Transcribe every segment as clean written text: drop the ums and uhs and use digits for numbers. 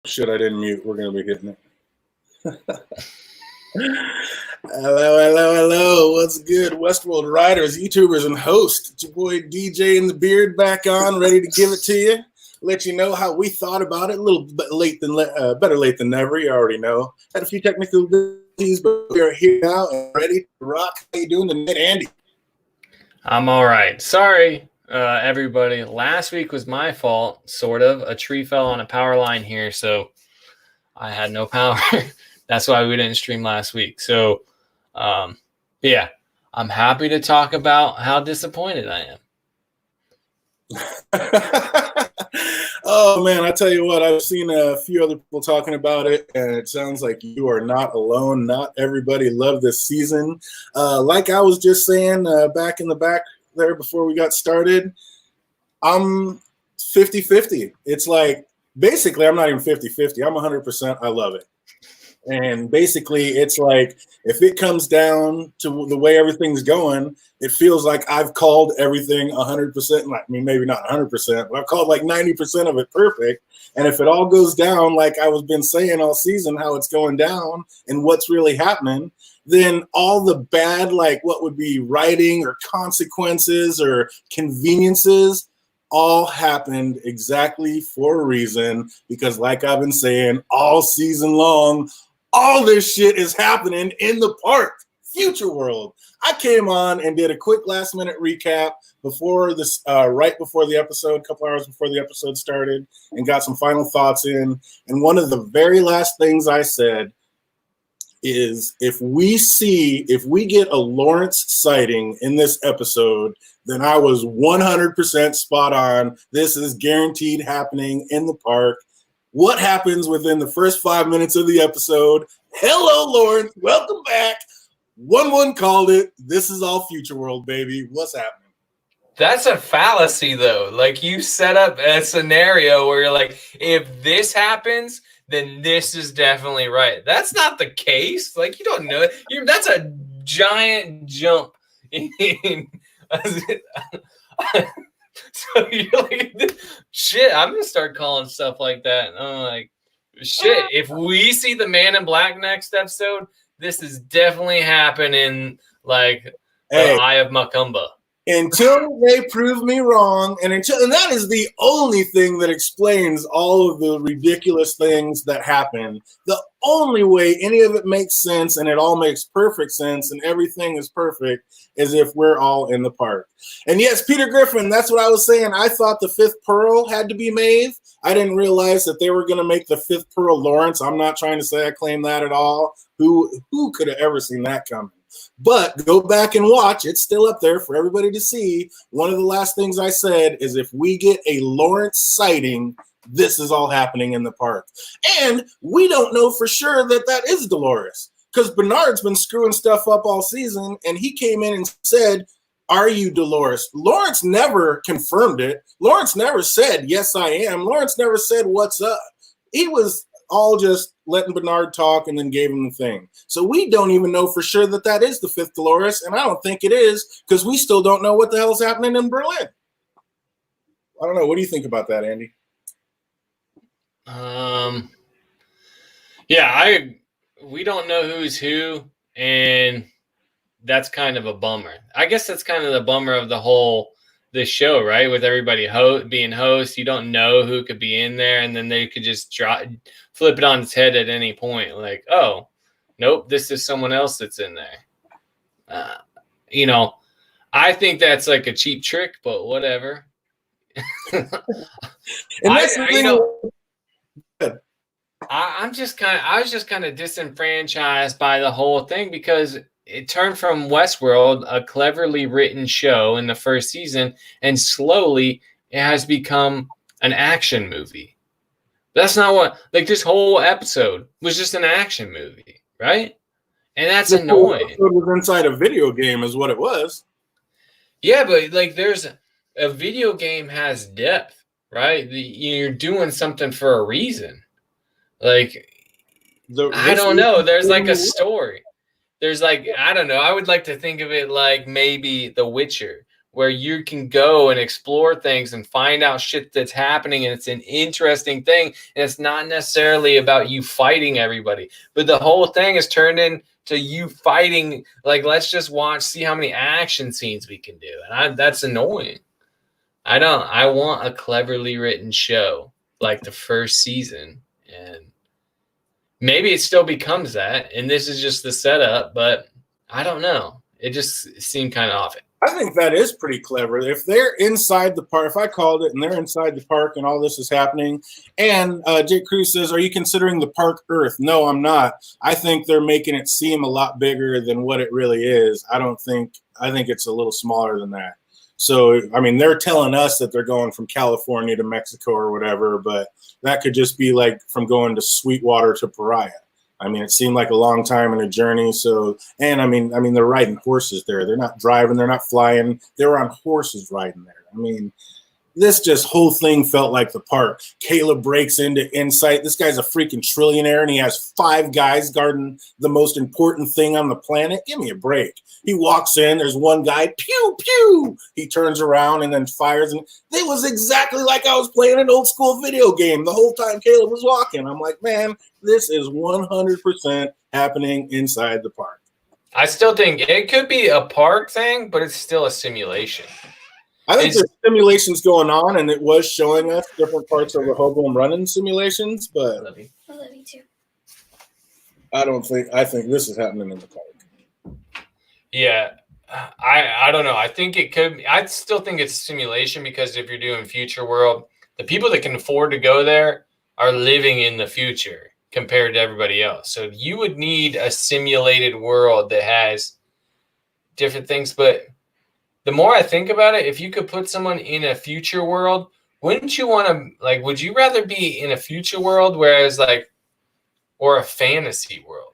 Shit, I didn't mute. We're going to be hitting it. Hello. What's good? Westworld writers, YouTubers, and hosts. It's your boy DJ in the Beard back on, ready to give it to you. Let you know how we thought about it. A little bit late than better late than never. You already know. Had a few technical difficulties, but we are here now and ready to rock. How you doing tonight, Andy? I'm all right. Sorry, everybody. Last week was my fault, sort of. A tree fell on a power line here, so I had no power. That's why we didn't stream last week. So, yeah, I'm happy to talk about how disappointed I am. Oh, man, I tell you what, I've seen a few other people talking about it, and it sounds like you are not alone. Not everybody loved this season. Like I was just saying back in the back there before we got started, I'm 50-50. It's like, basically, I'm not even 50-50. I'm 100%. I love it. And basically, it's like, if it comes down to the way everything's going, it feels like I've called everything 100%. I mean, maybe not 100%, but I've called like 90% of it perfect. And if it all goes down, like I was been saying all season, how it's going down and what's really happening, then all the bad, like what would be writing or consequences or conveniences, all happened exactly for a reason. Because like I've been saying all season long, all this shit is happening in the park, Future World. I came on and did a quick last minute recap before this, right before the episode, a couple hours before the episode started, and got some final thoughts in. And one of the very last things I said is, if we get a Lawrence sighting in this episode, then I was 100% spot on. This is guaranteed happening in the park. What happens within the first 5 minutes of the episode? Hello, Lawrence. Welcome back. 1-1 called it. This is all Future World, baby. What's happening? That's a fallacy, though. Like, you set up a scenario where you're like, if this happens, then this is definitely right. That's not the case. Like, you don't know. That's a giant jump in so you're like, shit, I'm going to start calling stuff like that. And I'm like, shit, if we see the Man in Black next episode, this is definitely happening like the Eye of Macumba. Until they prove me wrong, and that is the only thing that explains all of the ridiculous things that happen. The only way any of it makes sense, and it all makes perfect sense, and everything is perfect, is if we're all in the park. And yes, Peter Griffin, that's what I was saying. I thought the fifth pearl had to be Maeve. I didn't realize that they were going to make the fifth pearl Lawrence. I'm not trying to say I claim that at all. Who could have ever seen that coming? But go back and watch. It's still up there for everybody to see. One of the last things I said is, if we get a Lawrence sighting, this is all happening in the park. And we don't know for sure that that is Dolores, because Bernard's been screwing stuff up all season, and he came in and said, "Are you Dolores?" Lawrence never confirmed it. Lawrence never said, "Yes, I am." Lawrence never said, "What's up?" He was all just letting Bernard talk and then gave him the thing. So we don't even know for sure that that is the fifth Dolores, and I don't think it is, because we still don't know what the hell's happening in Berlin. I don't know. What do you think about that, Andy? Yeah, we don't know who's who, and that's kind of a bummer. I guess that's kind of the bummer of this show, right? With everybody being host, you don't know who could be in there, and then they could just flip it on its head at any point. Like, oh, nope, this is someone else that's in there. I think that's like a cheap trick, but whatever. I was just kind of disenfranchised by the whole thing, because it turned from Westworld, a cleverly written show in the first season, and slowly it has become an action movie. That's not what, like, this whole episode was just an action movie, right? And that's annoying. It was inside a video game is what it was. Yeah, but like, there's a video game has depth, right? You're doing something for a reason. Like, I don't know. There's like a story. There's like, I don't know. I would like to think of it like maybe The Witcher, where you can go and explore things and find out shit that's happening, and it's an interesting thing, and it's not necessarily about you fighting everybody, but the whole thing is turned into you fighting. Like, let's just see how many action scenes we can do, and that's annoying. I want a cleverly written show like the first season, and maybe it still becomes that, and this is just the setup, but I don't know. It just seemed kind of off. I think that is pretty clever. If they're inside the park, if I called it and they're inside the park and all this is happening, and Jake Cruz says, "Are you considering the park Earth?" No, I'm not. I think they're making it seem a lot bigger than what it really is. I think it's a little smaller than that. So, I mean, they're telling us that they're going from California to Mexico or whatever, but that could just be like from going to Sweetwater to Pariah. I mean, it seemed like a long time in a journey. So, and I mean, they're riding horses there. They're not driving. They're not flying. They were on horses riding there. I mean, this just whole thing felt like the park. Caleb breaks into Insight. This guy's a freaking trillionaire, and he has 5 guys guarding the most important thing on the planet. Give me a break. He walks in. There's one guy. Pew, pew. He turns around and then fires. And it was exactly like I was playing an old school video game the whole time Caleb was walking. I'm like, man, this is 100% happening inside the park. I still think it could be a park thing, but it's still a simulation. I think there's simulations going on, and it was showing us different parts of the Hobo running simulations, but I love you too. I think this is happening in the park. Yeah. I don't know. I think it could. I still think it's a simulation, because if you're doing Future World, the people that can afford to go there are living in the future compared to everybody else. So you would need a simulated world that has different things. But the more I think about it, if you could put someone in a future world, wouldn't you want to, like, would you rather be in a future world or a fantasy world?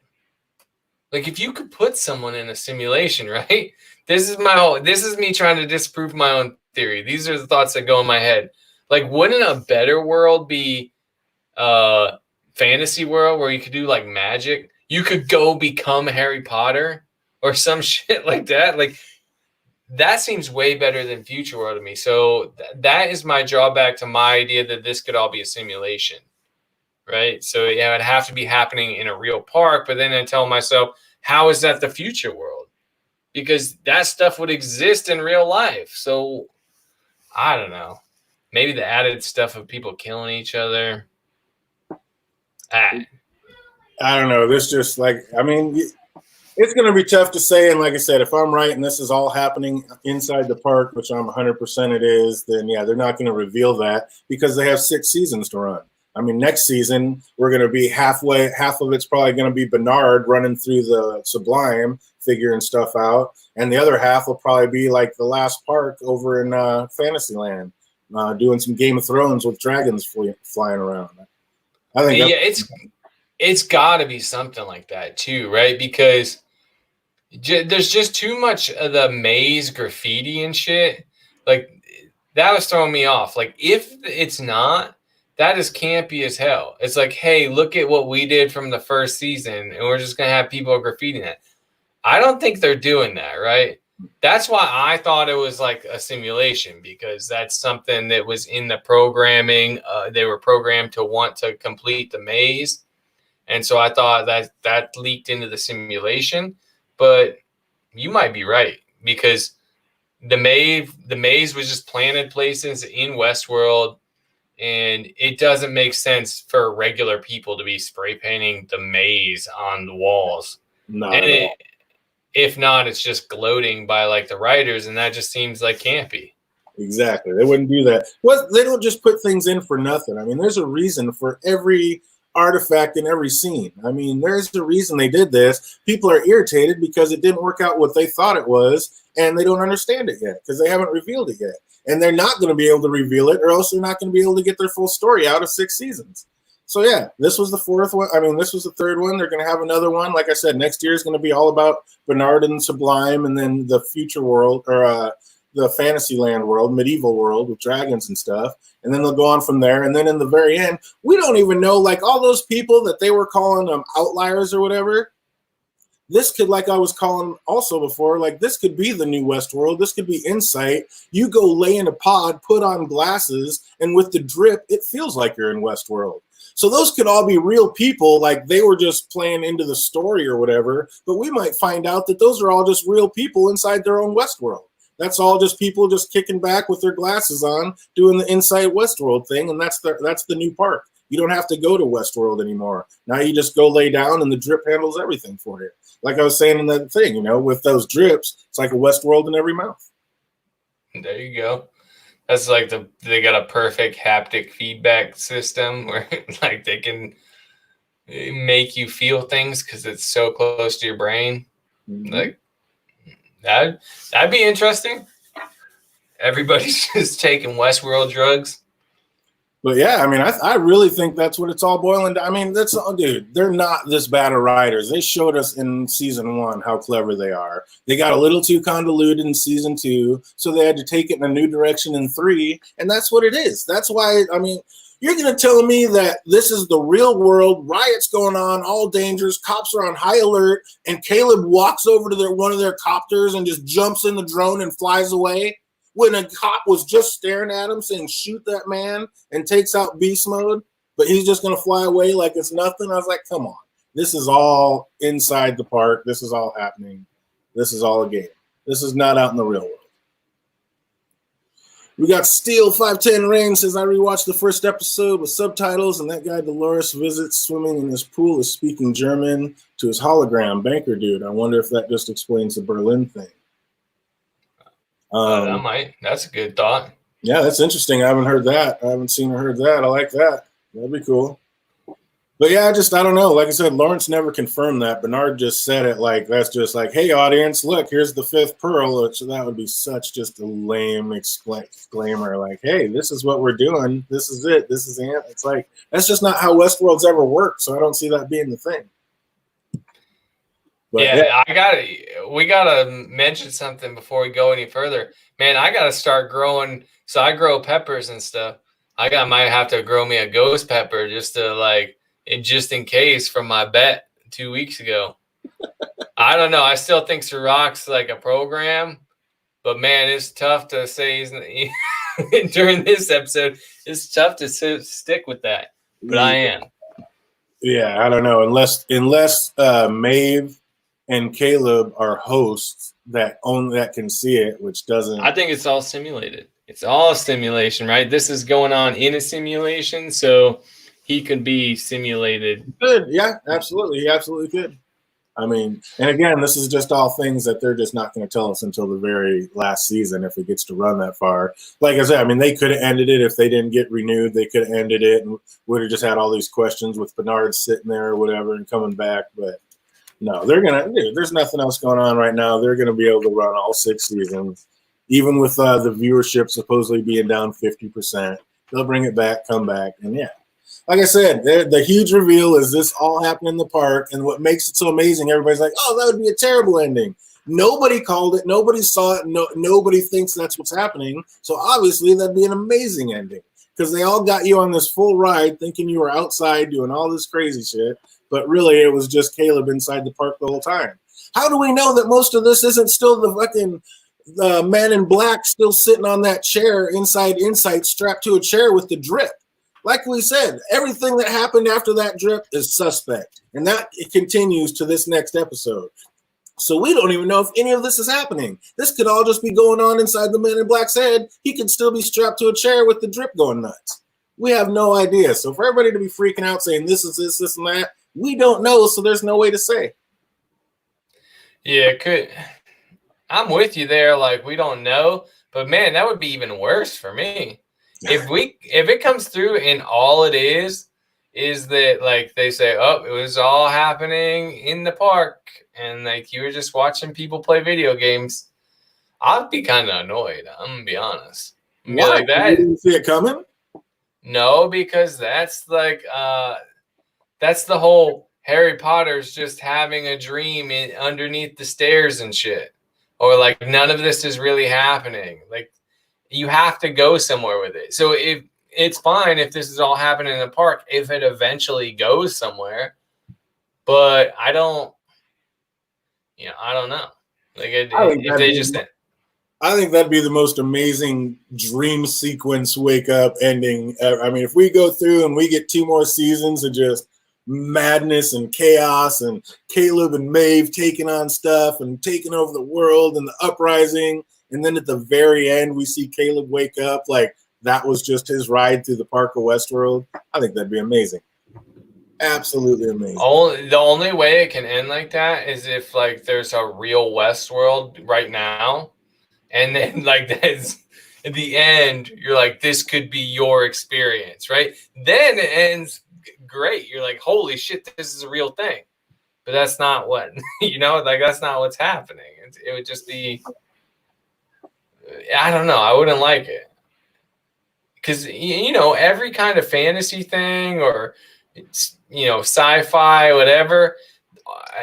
Like, if you could put someone in a simulation, right? This is me trying to disprove my own theory. These are the thoughts that go in my head. Like, wouldn't a better world be a fantasy world where you could do like magic? You could go become Harry Potter or some shit like that. Like, that seems way better than Future World to me. So that is my drawback to my idea that this could all be a simulation, right? So yeah, it'd have to be happening in a real park. But then I tell myself, how is that the future world? Because that stuff would exist in real life. So I don't know. Maybe the added stuff of people killing each other. I don't know. This just like, I mean, it's going to be tough to say. And like I said, if I'm right and this is all happening inside the park, which I'm 100% it is, then yeah, they're not going to reveal that because they have 6 seasons to run. I mean, next season, we're going to be half of it's probably going to be Bernard running through the Sublime, figuring stuff out. And the other half will probably be like the last park over in Fantasyland, doing some Game of Thrones with dragons flying around. I think it's got to be something like that too, right? Because there's just too much of the maze graffiti and shit. Like, that was throwing me off. Like, if it's not, that is campy as hell. It's like, hey, look at what we did from the first season, and we're just going to have people graffitiing that. I don't think they're doing that, right? That's why I thought it was like a simulation, because that's something that was in the programming. They were programmed to want to complete the maze. And so I thought that leaked into the simulation. But you might be right, because the maze was just planted places in Westworld. And it doesn't make sense for regular people to be spray painting the maze on the walls. If not, it's just gloating by like the writers, and that just seems like campy. Exactly. They wouldn't do that. Well, they don't just put things in for nothing. I mean, there's a reason for every artifact in every scene. I mean, there's the reason they did this. People are irritated because it didn't work out what they thought it was, and they don't understand it yet because they haven't revealed it yet. And they're not going to be able to reveal it, or else they're not going to be able to get their full story out of 6 seasons. So, yeah, this was the 4th one. I mean, this was the 3rd one. They're going to have another one. Like I said, next year is going to be all about Bernard and Sublime, and then the future world, or the Fantasyland world, medieval world with dragons and stuff. And then they'll go on from there. And then in the very end, we don't even know, like, all those people that they were calling them outliers or whatever. this could, like I was calling also before, like this could be the new Westworld. This could be Insight. You go lay in a pod, put on glasses, and with the drip, it feels like you're in Westworld. So those could all be real people, like they were just playing into the story or whatever. But we might find out that those are all just real people inside their own Westworld. That's all just people just kicking back with their glasses on, doing the Inside Westworld thing, and that's the new park. You don't have to go to Westworld anymore. Now you just go lay down, and the drip handles everything for you. Like I was saying in that thing, with those drips, it's like a Westworld in every mouth. There you go. That's like they got a perfect haptic feedback system where like they can make you feel things because it's so close to your brain. Mm-hmm. Like that'd be interesting. Everybody's just taking Westworld drugs. But yeah, I mean, I really think that's what it's all boiling down. I mean, dude, they're not this bad of writers. They showed us in season 1 how clever they are. They got a little too convoluted in season 2, so they had to take it in a new direction in 3, and that's what it is. That's why, I mean, you're going to tell me that this is the real world, riots going on, all dangers, cops are on high alert, and Caleb walks over to one of their copters and just jumps in the drone and flies away? When a cop was just staring at him saying, shoot that man, and takes out beast mode, but he's just going to fly away like it's nothing. I was like, come on. This is all inside the park. This is all happening. This is all a game. This is not out in the real world. We got Steel 510 Rain says, I rewatched the first episode with subtitles, and that guy Dolores visits swimming in this pool is speaking German to his hologram banker dude. I wonder if that just explains the Berlin thing. That might. That's a good thought. Yeah, that's interesting. I haven't heard that. I haven't seen or heard that. I like that. That'd be cool. But yeah, I don't know. Like I said, Lawrence never confirmed that. Bernard just said it like that's just like, hey, audience, look, here's the 5th pearl. So that would be such just a lame exclaimer. Like, hey, this is what we're doing. This is it. This is it. It's like that's just not how Westworld's ever worked. So I don't see that being the thing. But, yeah, we gotta mention something before we go any further. Man, I gotta start growing. So I grow peppers and stuff. Might have to grow me a ghost pepper just in case from my bet 2 weeks ago. I don't know. I still think Sirach's like a program, but man, it's tough to say during this episode. It's tough to stick with that, but I am. Yeah, I don't know. Unless Maeve and Caleb are hosts that can see it, which doesn't. I think it's all simulated. It's all a simulation, right? This is going on in a simulation, so he could be simulated. Good, yeah, absolutely. He absolutely could. I mean, and again, this is just all things that they're just not going to tell us until the very last season if it gets to run that far. Like I said, I mean, they could have ended it if they didn't get renewed. They could have ended it and would have just had all these questions with Bernard sitting there or whatever and coming back, but. No, there's nothing else going on right now. They're going to be able to run all 6 seasons, even with the viewership supposedly being down 50%. They'll bring it back, come back, and yeah. Like I said, the huge reveal is this all happened in the park, and what makes it so amazing, everybody's like, oh, that would be a terrible ending. Nobody called it. Nobody saw it. Nobody thinks that's what's happening. So obviously that'd be an amazing ending because they all got you on this full ride thinking you were outside doing all this crazy shit. But really, it was just Caleb inside the park the whole time. How do we know that most of this isn't still the fucking man in black still sitting on that chair inside Insight strapped to a chair with the drip? Like we said, everything that happened after that drip is suspect. And that it continues to this next episode. So we don't even know if any of this is happening. This could all just be going on inside the man in black's head. He could still be strapped to a chair with the drip going nuts. We have no idea. So for everybody to be freaking out saying this is this, and that, we don't know, so there's no way to say. Yeah, I'm with you there. Like, we don't know. But, man, that would be even worse for me. If it comes through and all it is that, like, they say, oh, it was all happening in the park and, like, you were just watching people play video games, I'd be kind of annoyed. I'm going to be honest. Why? Like that. You didn't see it coming? No, because that's, like, that's the whole Harry Potter's just having a dream underneath the stairs and shit. Or like none of this is really happening. Like you have to go somewhere with it. So if it's fine if this is all happening in the park, if it eventually goes somewhere. But I don't I don't know. Like I think if that'd they be just I think that'd be the most amazing dream sequence wake up ending. I mean, if we go through and we get 2 more seasons of just madness and chaos and Caleb and Maeve taking on stuff and taking over the world and the uprising, and then at the very end we see Caleb wake up like that was just his ride through the park of Westworld, I think that'd be amazing. Absolutely amazing. the only way it can end like that is if like there's a real Westworld right now, and then like that's at the end you're like, this could be your experience, right? Then it ends great. You're like, holy shit, this is a real thing. But that's not what like that's not what's happening. It would just be, I don't know. I wouldn't like it because every kind of fantasy thing or sci-fi, whatever.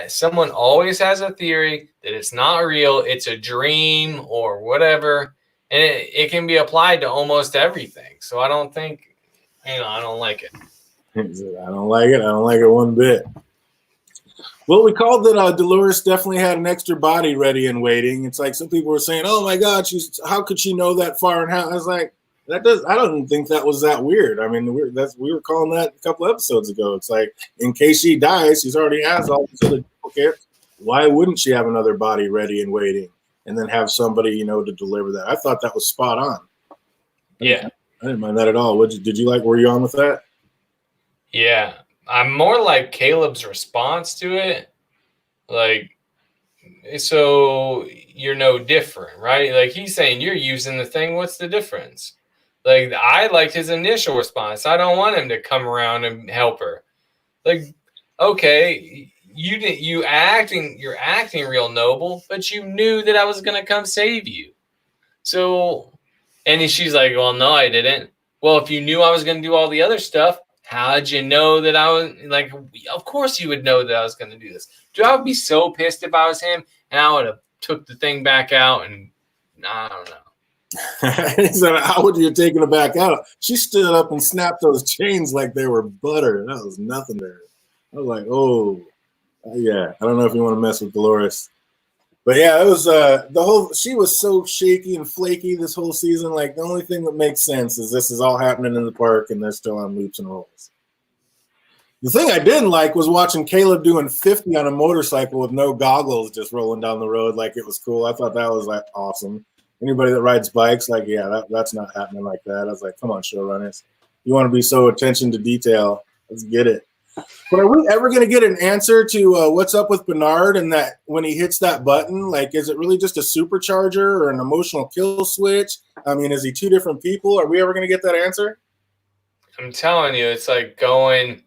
Someone always has a theory that it's not real, it's a dream or whatever, and it can be applied to almost everything. So I don't think, I don't like it. I don't like it. I don't like it one bit. Well, we called that Dolores definitely had an extra body ready and waiting. It's like some people were saying, "Oh my God, how could she know that far?" And how I was like, I don't think that was that weird. I mean, we were calling that a couple episodes ago. It's like in case she dies, she's already has all these other duplicates. Why wouldn't she have another body ready and waiting, and then have somebody to deliver that? I thought that was spot on. Yeah, I didn't mind that at all. Did you like? Were you on with that? Yeah, I'm more like Caleb's response to it. Like, so you're no different, right? Like he's saying you're using the thing. What's the difference? Like I liked his initial response. I don't want him to come around and help her. Like, okay, you're acting real noble, but you knew that I was gonna come save you. So, and she's like, well, no, I didn't. Well, if you knew I was gonna do all the other stuff, how'd you know that I was like? Of course you would know that I was gonna do this. Dude, I would be so pissed if I was him, and I would have took the thing back out, and I don't know. He said, "How would you have taken it back out?" She stood up and snapped those chains like they were butter. That was nothing to her. I was like, "Oh, yeah." I don't know if you want to mess with Dolores, but yeah, it was the whole. She was so shaky and flaky this whole season. Like the only thing that makes sense is this is all happening in the park, and they're still on loops and rolls. The thing I didn't like was watching Caleb doing 50 on a motorcycle with no goggles, just rolling down the road like it was cool. I thought that was like awesome. Anybody that rides bikes, like, yeah, that's not happening like that. I was like, come on, showrunners. You want to be so attention to detail. Let's get it. But are we ever going to get an answer to what's up with Bernard and that when he hits that button? Like, is it really just a supercharger or an emotional kill switch? I mean, is he 2 different people? Are we ever going to get that answer? I'm telling you, it's like going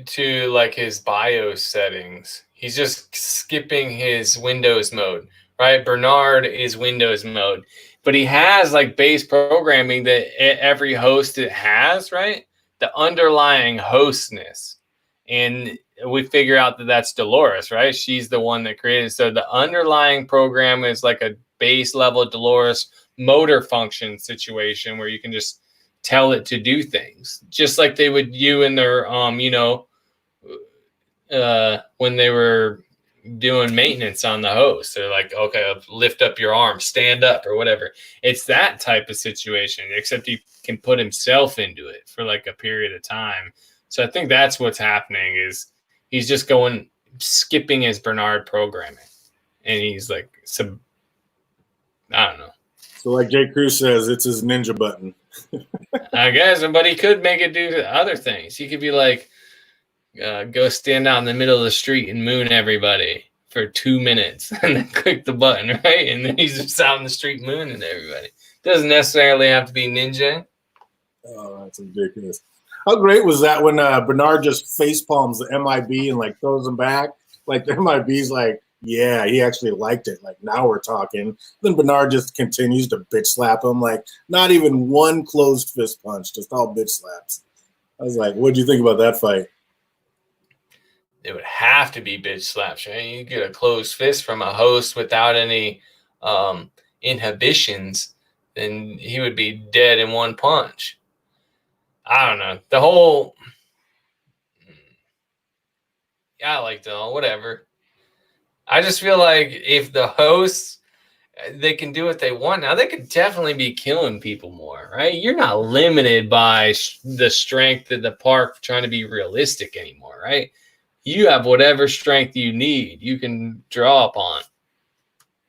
to like his BIOS settings. He's just skipping his Windows mode, right? Bernard is Windows mode, but he has like base programming that every host it has, right? The underlying hostness. And we figure out that that's Dolores, right? She's the one that created. So the underlying program is like a base level Dolores motor function situation where you can just tell it to do things just like they would do in their when they were doing maintenance on the host. They're like, okay, lift up your arm, stand up, or whatever. It's that type of situation, except he can put himself into it for like a period of time. So I think that's what's happening is he's just skipping his Bernard programming, and he's like, I don't know. So like Jay Cruz says, it's his ninja button. I guess, but he could make it do other things. He could be like, go stand out in the middle of the street and moon everybody for 2 minutes and then click the button, right? And then he's just out in the street mooning everybody. Doesn't necessarily have to be ninja. Oh, that's ridiculous. How great was that when Bernard just face palms the MIB and like throws him back? Like the MIB's like, yeah, he actually liked it. Like now we're talking. Then Bernard just continues to bitch slap him. Like not even one closed fist punch, just all bitch slaps. I was like, what do you think about that fight? It would have to be bitch slaps, right? You get a closed fist from a host without any inhibitions, then he would be dead in one punch. I don't know. The whole, I like the whatever. I just feel like if the hosts, they can do what they want now, they could definitely be killing people more, right? You're not limited by the strength of the park trying to be realistic anymore, right? You have whatever strength you need, you can draw upon.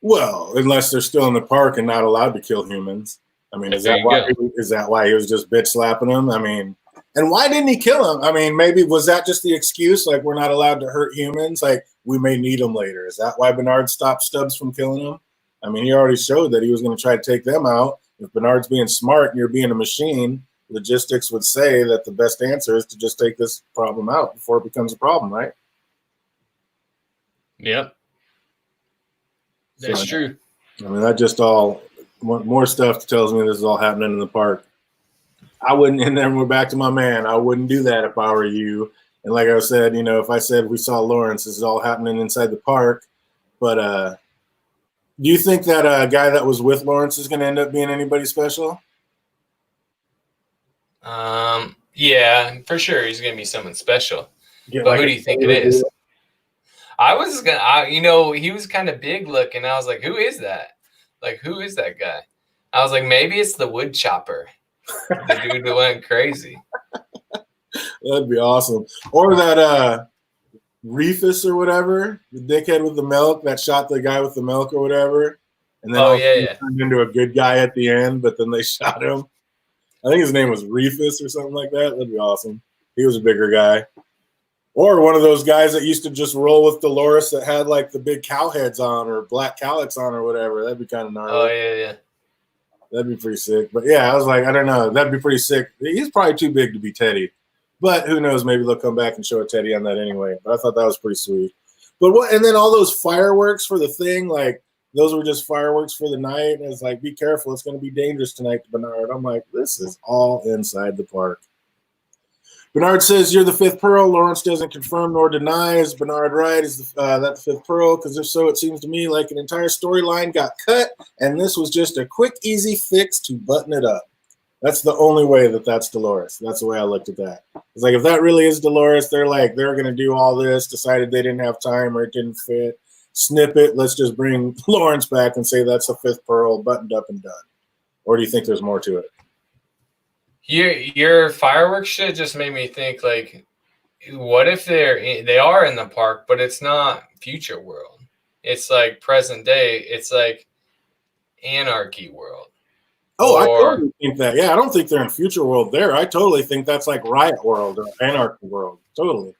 Well, unless they're still in the park and not allowed to kill humans. I mean, There you go. is that why he was just bitch slapping them? I mean, and why didn't he kill him? I mean, maybe was that just the excuse? Like, we're not allowed to hurt humans. Like, we may need them later. Is that why Bernard stopped Stubbs from killing him? I mean, he already showed that he was going to try to take them out. If Bernard's being smart and you're being a machine, logistics would say that the best answer is to just take this problem out before it becomes a problem, right? Yep. That's true. I mean, that just all more stuff tells me this is all happening in the park. I wouldn't, and then we're back to my man. I wouldn't do that if I were you. And like I said, you know, if I said we saw Lawrence, this is all happening inside the park. But do you think that guy that was with Lawrence is going to end up being anybody special? Yeah, for sure. He's going to be someone special. Get but like who do you think it is? I was gonna, you know, he was kind of big looking. I was like, who is that? Like, who is that guy? I was like, maybe it's the wood chopper. The dude that went crazy. That'd be awesome. Or that Reefus or whatever, the dickhead with the milk that shot the guy with the milk or whatever. And then turned into a good guy at the end, but then they shot him. I think his name was Reefus or something like that. That'd be awesome. He was a bigger guy. Or one of those guys that used to just roll with Dolores that had like the big cow heads on or black cowlicks on or whatever. That'd be kind of gnarly. Oh, yeah. That'd be pretty sick. But yeah, I was like, I don't know. That'd be pretty sick. He's probably too big to be Teddy. But who knows? Maybe they'll come back and show a Teddy on that anyway. But I thought that was pretty sweet. But what? And then all those fireworks for the thing, like those were just fireworks for the night. And it's like, be careful. It's going to be dangerous tonight, Bernard. I'm like, this is all inside the park. Bernard says, you're the fifth pearl. Lawrence doesn't confirm nor deny. Is Bernard right? Is that the fifth pearl? Because if so, it seems to me like an entire storyline got cut, and this was just a quick, easy fix to button it up. That's the only way that's Dolores. That's the way I looked at that. It's like, if that really is Dolores, they're going to do all this, decided they didn't have time or it didn't fit. Snip it. Let's just bring Lawrence back and say that's the fifth pearl, buttoned up and done. Or do you think there's more to it? Your fireworks shit just made me think, like, what if they are in the park, but it's not future world? It's like present day. It's like anarchy world. Oh, I totally think that. Yeah, I don't think they're in future world there. I totally think that's like riot world or anarchy world. Totally.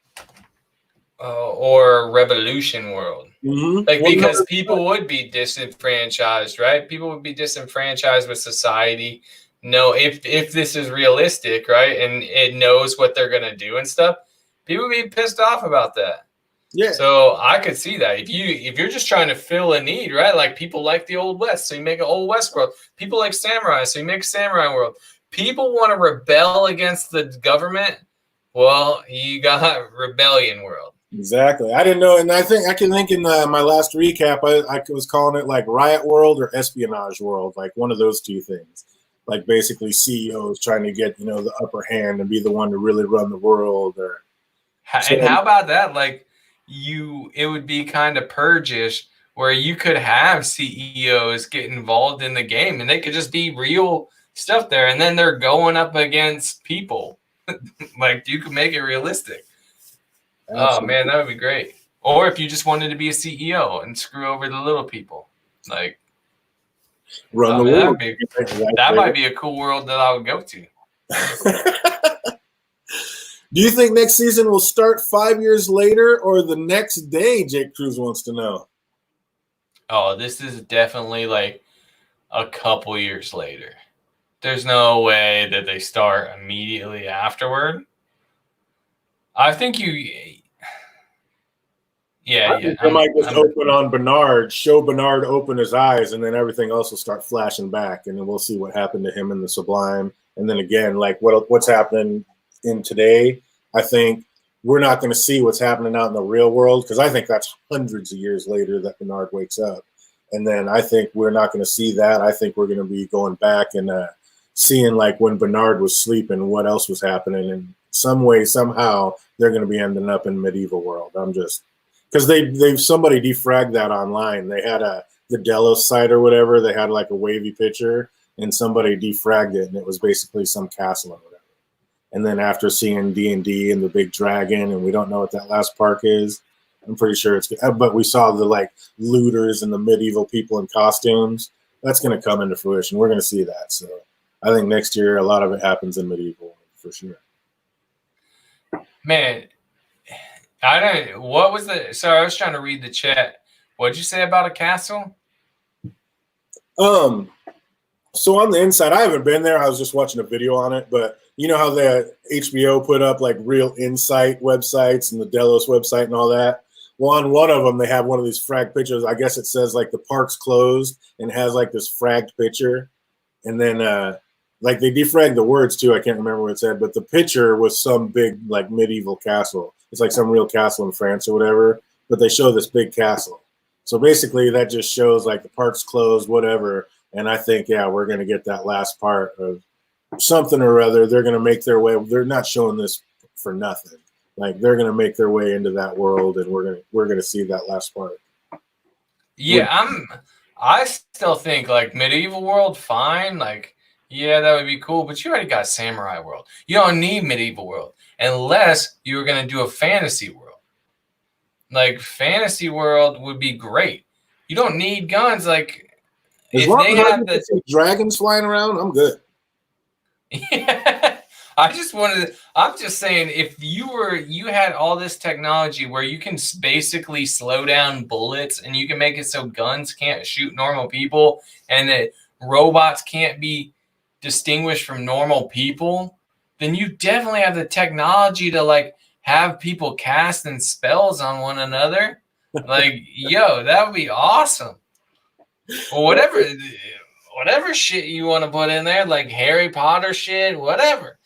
Or revolution world. Mm-hmm. Like, because people would be disenfranchised, right? People would be disenfranchised with society. No, if this is realistic, right, and it knows what they're gonna do and stuff, people would be pissed off about that. Yeah. So I could see that if you're just trying to fill a need, right? Like, people like the Old West, so you make an Old West world. People like samurai, so you make a samurai world. People want to rebel against the government. Well, you got rebellion world. Exactly. I didn't know, and I can think in my last recap, I was calling it like riot world or espionage world, like one of those two things. Like basically CEOs trying to get, the upper hand and be the one to really run the world. And how about that? Like, it would be kind of purgish where you could have CEOs get involved in the game and they could just be real stuff there. And then they're going up against people. Like, you could make it realistic. Absolutely. Oh man, that would be great. Or if you just wanted to be a CEO and screw over the little people, like, run the world. That might be a cool world that I would go to. Do you think next season will start 5 years later or the next day? Jake Cruz wants to know. Oh, this is definitely like a couple years later. There's no way that they start immediately afterward. I think They might just open on Bernard, show Bernard open his eyes, and then everything else will start flashing back, and then we'll see what happened to him in the Sublime. And then again, like what's happening in today, I think we're not going to see what's happening out in the real world, because I think that's hundreds of years later that Bernard wakes up. And then I think we're not going to see that. I think we're going to be going back and seeing like when Bernard was sleeping, what else was happening. And some way, somehow, they're going to be ending up in medieval world. because they somebody defragged that online. They had the Delos site or whatever. They had like a wavy picture, and somebody defragged it, and it was basically some castle or whatever. And then after seeing D&D and the big dragon, and we don't know what that last park is, I'm pretty sure it's good. But we saw the like looters and the medieval people in costumes. That's going to come into fruition. We're going to see that. So I think next year a lot of it happens in medieval for sure. Man, I don't. What was the? Sorry, I was trying to read the chat. What'd you say about a castle? So on the inside, I haven't been there. I was just watching a video on it, but you know how the HBO put up like real insight websites and the Delos website and all that. Well, on one of them, they have one of these fragged pictures. I guess it says like the park's closed and has like this fragged picture, and then like they defragged the words too. I can't remember what it said, but the picture was some big like medieval castle. It's like some real castle in France or whatever, but they show this big castle. So basically, that just shows like the park's closed, whatever. And I think, yeah, we're going to get that last part of something or other. They're going to make their way. They're not showing this for nothing. Like they're going to make their way into that world, and we're going to see that last part. Yeah, I still think like medieval world, fine. Like, yeah, that would be cool. But you already got samurai world. You don't need medieval world unless you were going to do a fantasy world. Like fantasy world would be great. You don't need guns. Like as long as I get to see dragons flying around, I'm good. Yeah. I'm just saying, if you had all this technology where you can basically slow down bullets and you can make it so guns can't shoot normal people and that robots can't be distinguished from normal people, then you definitely have the technology to like have people casting spells on one another. Like, yo, that would be awesome. Or whatever shit you want to put in there, like Harry Potter shit, whatever.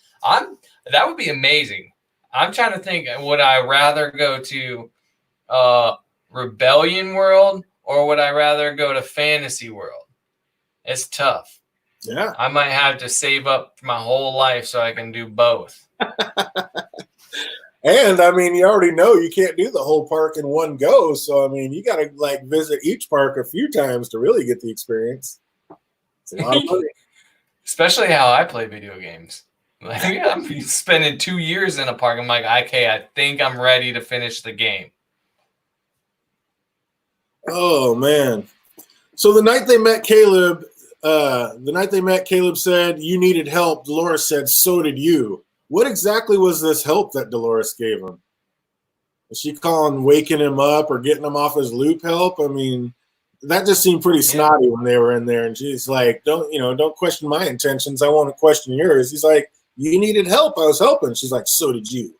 That would be amazing. I'm trying to think, would I rather go to Rebellion World or would I rather go to Fantasy World? It's tough. Yeah. I might have to save up my whole life so I can do both. And I mean, you already know you can't do the whole park in one go. So I mean, you got to like visit each park a few times to really get the experience. It's a lot of money. Especially how I play video games. Like, I'm spending 2 years in a park. I'm like, okay, I think I'm ready to finish the game. Oh man! So the night they met Caleb said you needed help. Dolores said, "So did you." What exactly was this help that Dolores gave him? Was she calling waking him up or getting him off his loop help? I mean, that just seemed pretty snotty when they were in there. And she's like, don't question my intentions. I won't question yours. He's like, you needed help. I was helping. She's like, so did you.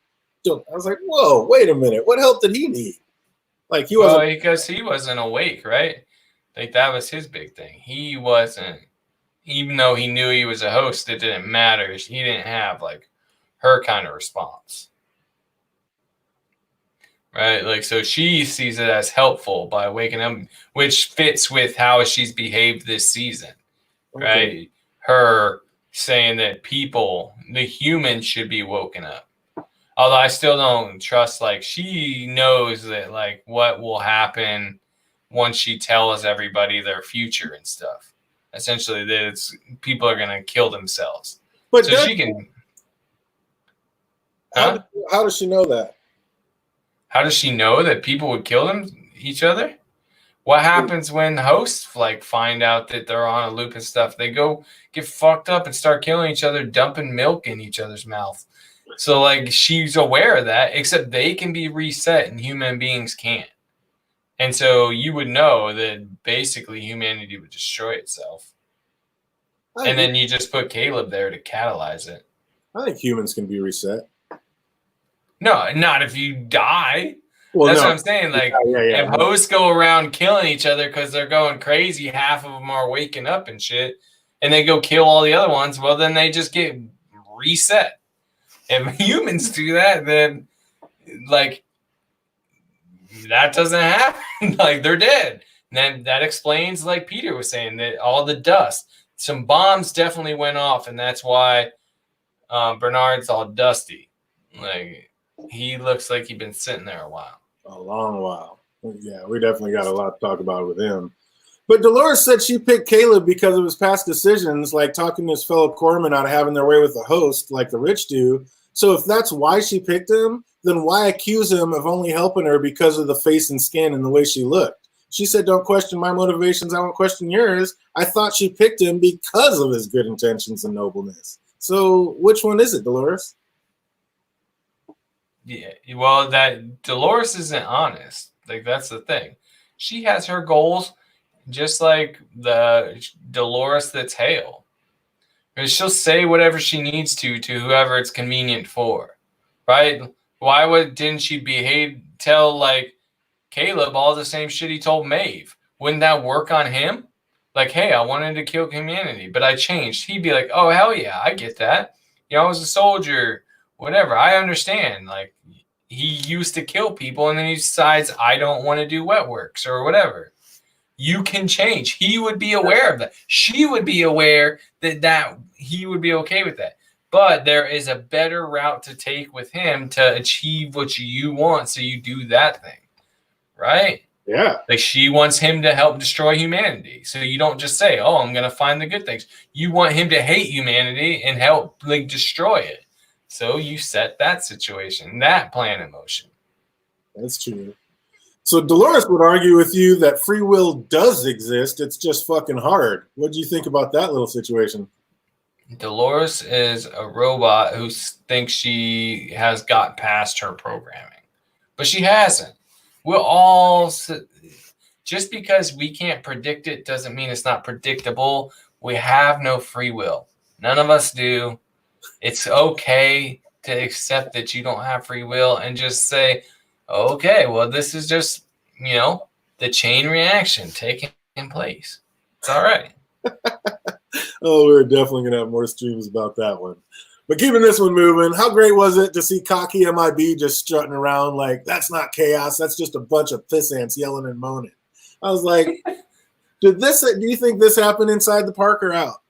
I was like, whoa, wait a minute. What help did he need? Like he wasn't. Well, because he wasn't awake, right? Like that was his big thing. He wasn't, even though he knew he was a host, it didn't matter. He didn't have like her kind of response. Right? Like, so she sees it as helpful by waking up, which fits with how she's behaved this season. Okay. Right? Her saying that people, the humans, should be woken up. Although I still don't trust, like, she knows that, like, what will happen once she tells everybody their future and stuff. Essentially, that people are going to kill themselves. But so she can. How does she know that? How does she know that people would kill each other? What happens when hosts like find out that they're on a loop and stuff? They go get fucked up and start killing each other, dumping milk in each other's mouth. So like she's aware of that, except they can be reset and human beings can't. And so you would know that basically humanity would destroy itself. And then you just put Caleb there to catalyze it. I think humans can be reset. No, not if you die. Well, that's what I'm saying. Like, if hosts go around killing each other because they're going crazy, half of them are waking up and shit, and they go kill all the other ones, well, then they just get reset. If humans do that, then, like, that doesn't happen. Like, they're dead. And then that explains, like Peter was saying, that all the dust. Some bombs definitely went off, and that's why Bernard's all dusty. Like, he looks like he's been sitting there a while. A long while. Yeah, we definitely got a lot to talk about with him. But Dolores said she picked Caleb because of his past decisions, like talking his fellow corpsmen out of having their way with the host, like the rich do. So if that's why she picked him, then why accuse him of only helping her because of the face and skin and the way she looked? She said, don't question my motivations. I won't question yours. I thought she picked him because of his good intentions and nobleness. So which one is it, Dolores? Yeah, well, that Dolores isn't honest. Like, that's the thing. She has her goals, just like the Dolores that's Hale. She'll say whatever she needs to whoever it's convenient for, right? Why didn't she tell like Caleb all the same shit he told Maeve? Wouldn't that work on him? Like, hey, I wanted to kill humanity, but I changed. He'd be like, oh, hell yeah, I get that. You know, I was a soldier, whatever. I understand. Like, he used to kill people, and then he decides, I don't want to do wet works or whatever. You can change. He would be aware of that. She would be aware that he would be okay with that. But there is a better route to take with him to achieve what you want, so you do that thing, right? Yeah. Like, she wants him to help destroy humanity. So you don't just say, oh, I'm going to find the good things. You want him to hate humanity and help like destroy it. So you set that situation, that plan in motion. That's true. So Dolores would argue with you that free will does exist. It's just fucking hard. What do you think about that little situation? Dolores is a robot who thinks she has got past her programming, but she hasn't. We'll all, just because we can't predict it doesn't mean it's not predictable. We have no free will. None of us do. It's okay to accept that you don't have free will and just say, okay, well, this is just, the chain reaction taking place. It's all right. Oh, we're definitely going to have more streams about that one. But keeping this one moving, how great was it to see cocky MIB just strutting around like, that's not chaos, that's just a bunch of piss ants yelling and moaning. I was like, do you think this happened inside the park or out?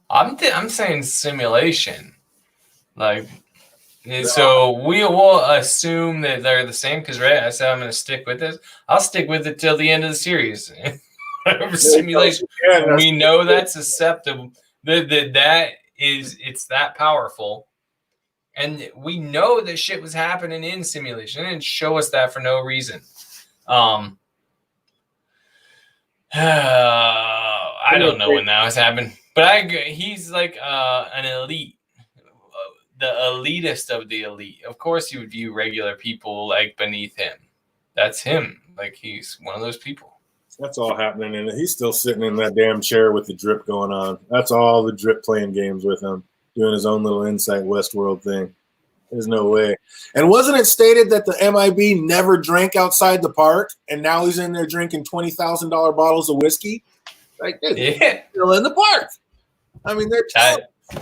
I'm saying simulation. Like, so we will assume that they're the same because I said I'm going to stick with this. I'll stick with it till the end of the series. Simulation. Yeah, we know that's susceptible. It's that powerful. And we know that shit was happening in simulation. It didn't show us that for no reason. I don't know when that was happening. But he's like an elite. The elitist of the elite. Of course you would view regular people like beneath him. That's him. Like, he's one of those people. That's all happening, and he's still sitting in that damn chair with the drip going on. That's all the drip playing games with him, doing his own little Insight Westworld thing. There's no way. And wasn't it stated that the MIB never drank outside the park, and now he's in there drinking $20,000 bottles of whiskey? Like, dude, he's still in the park. I mean,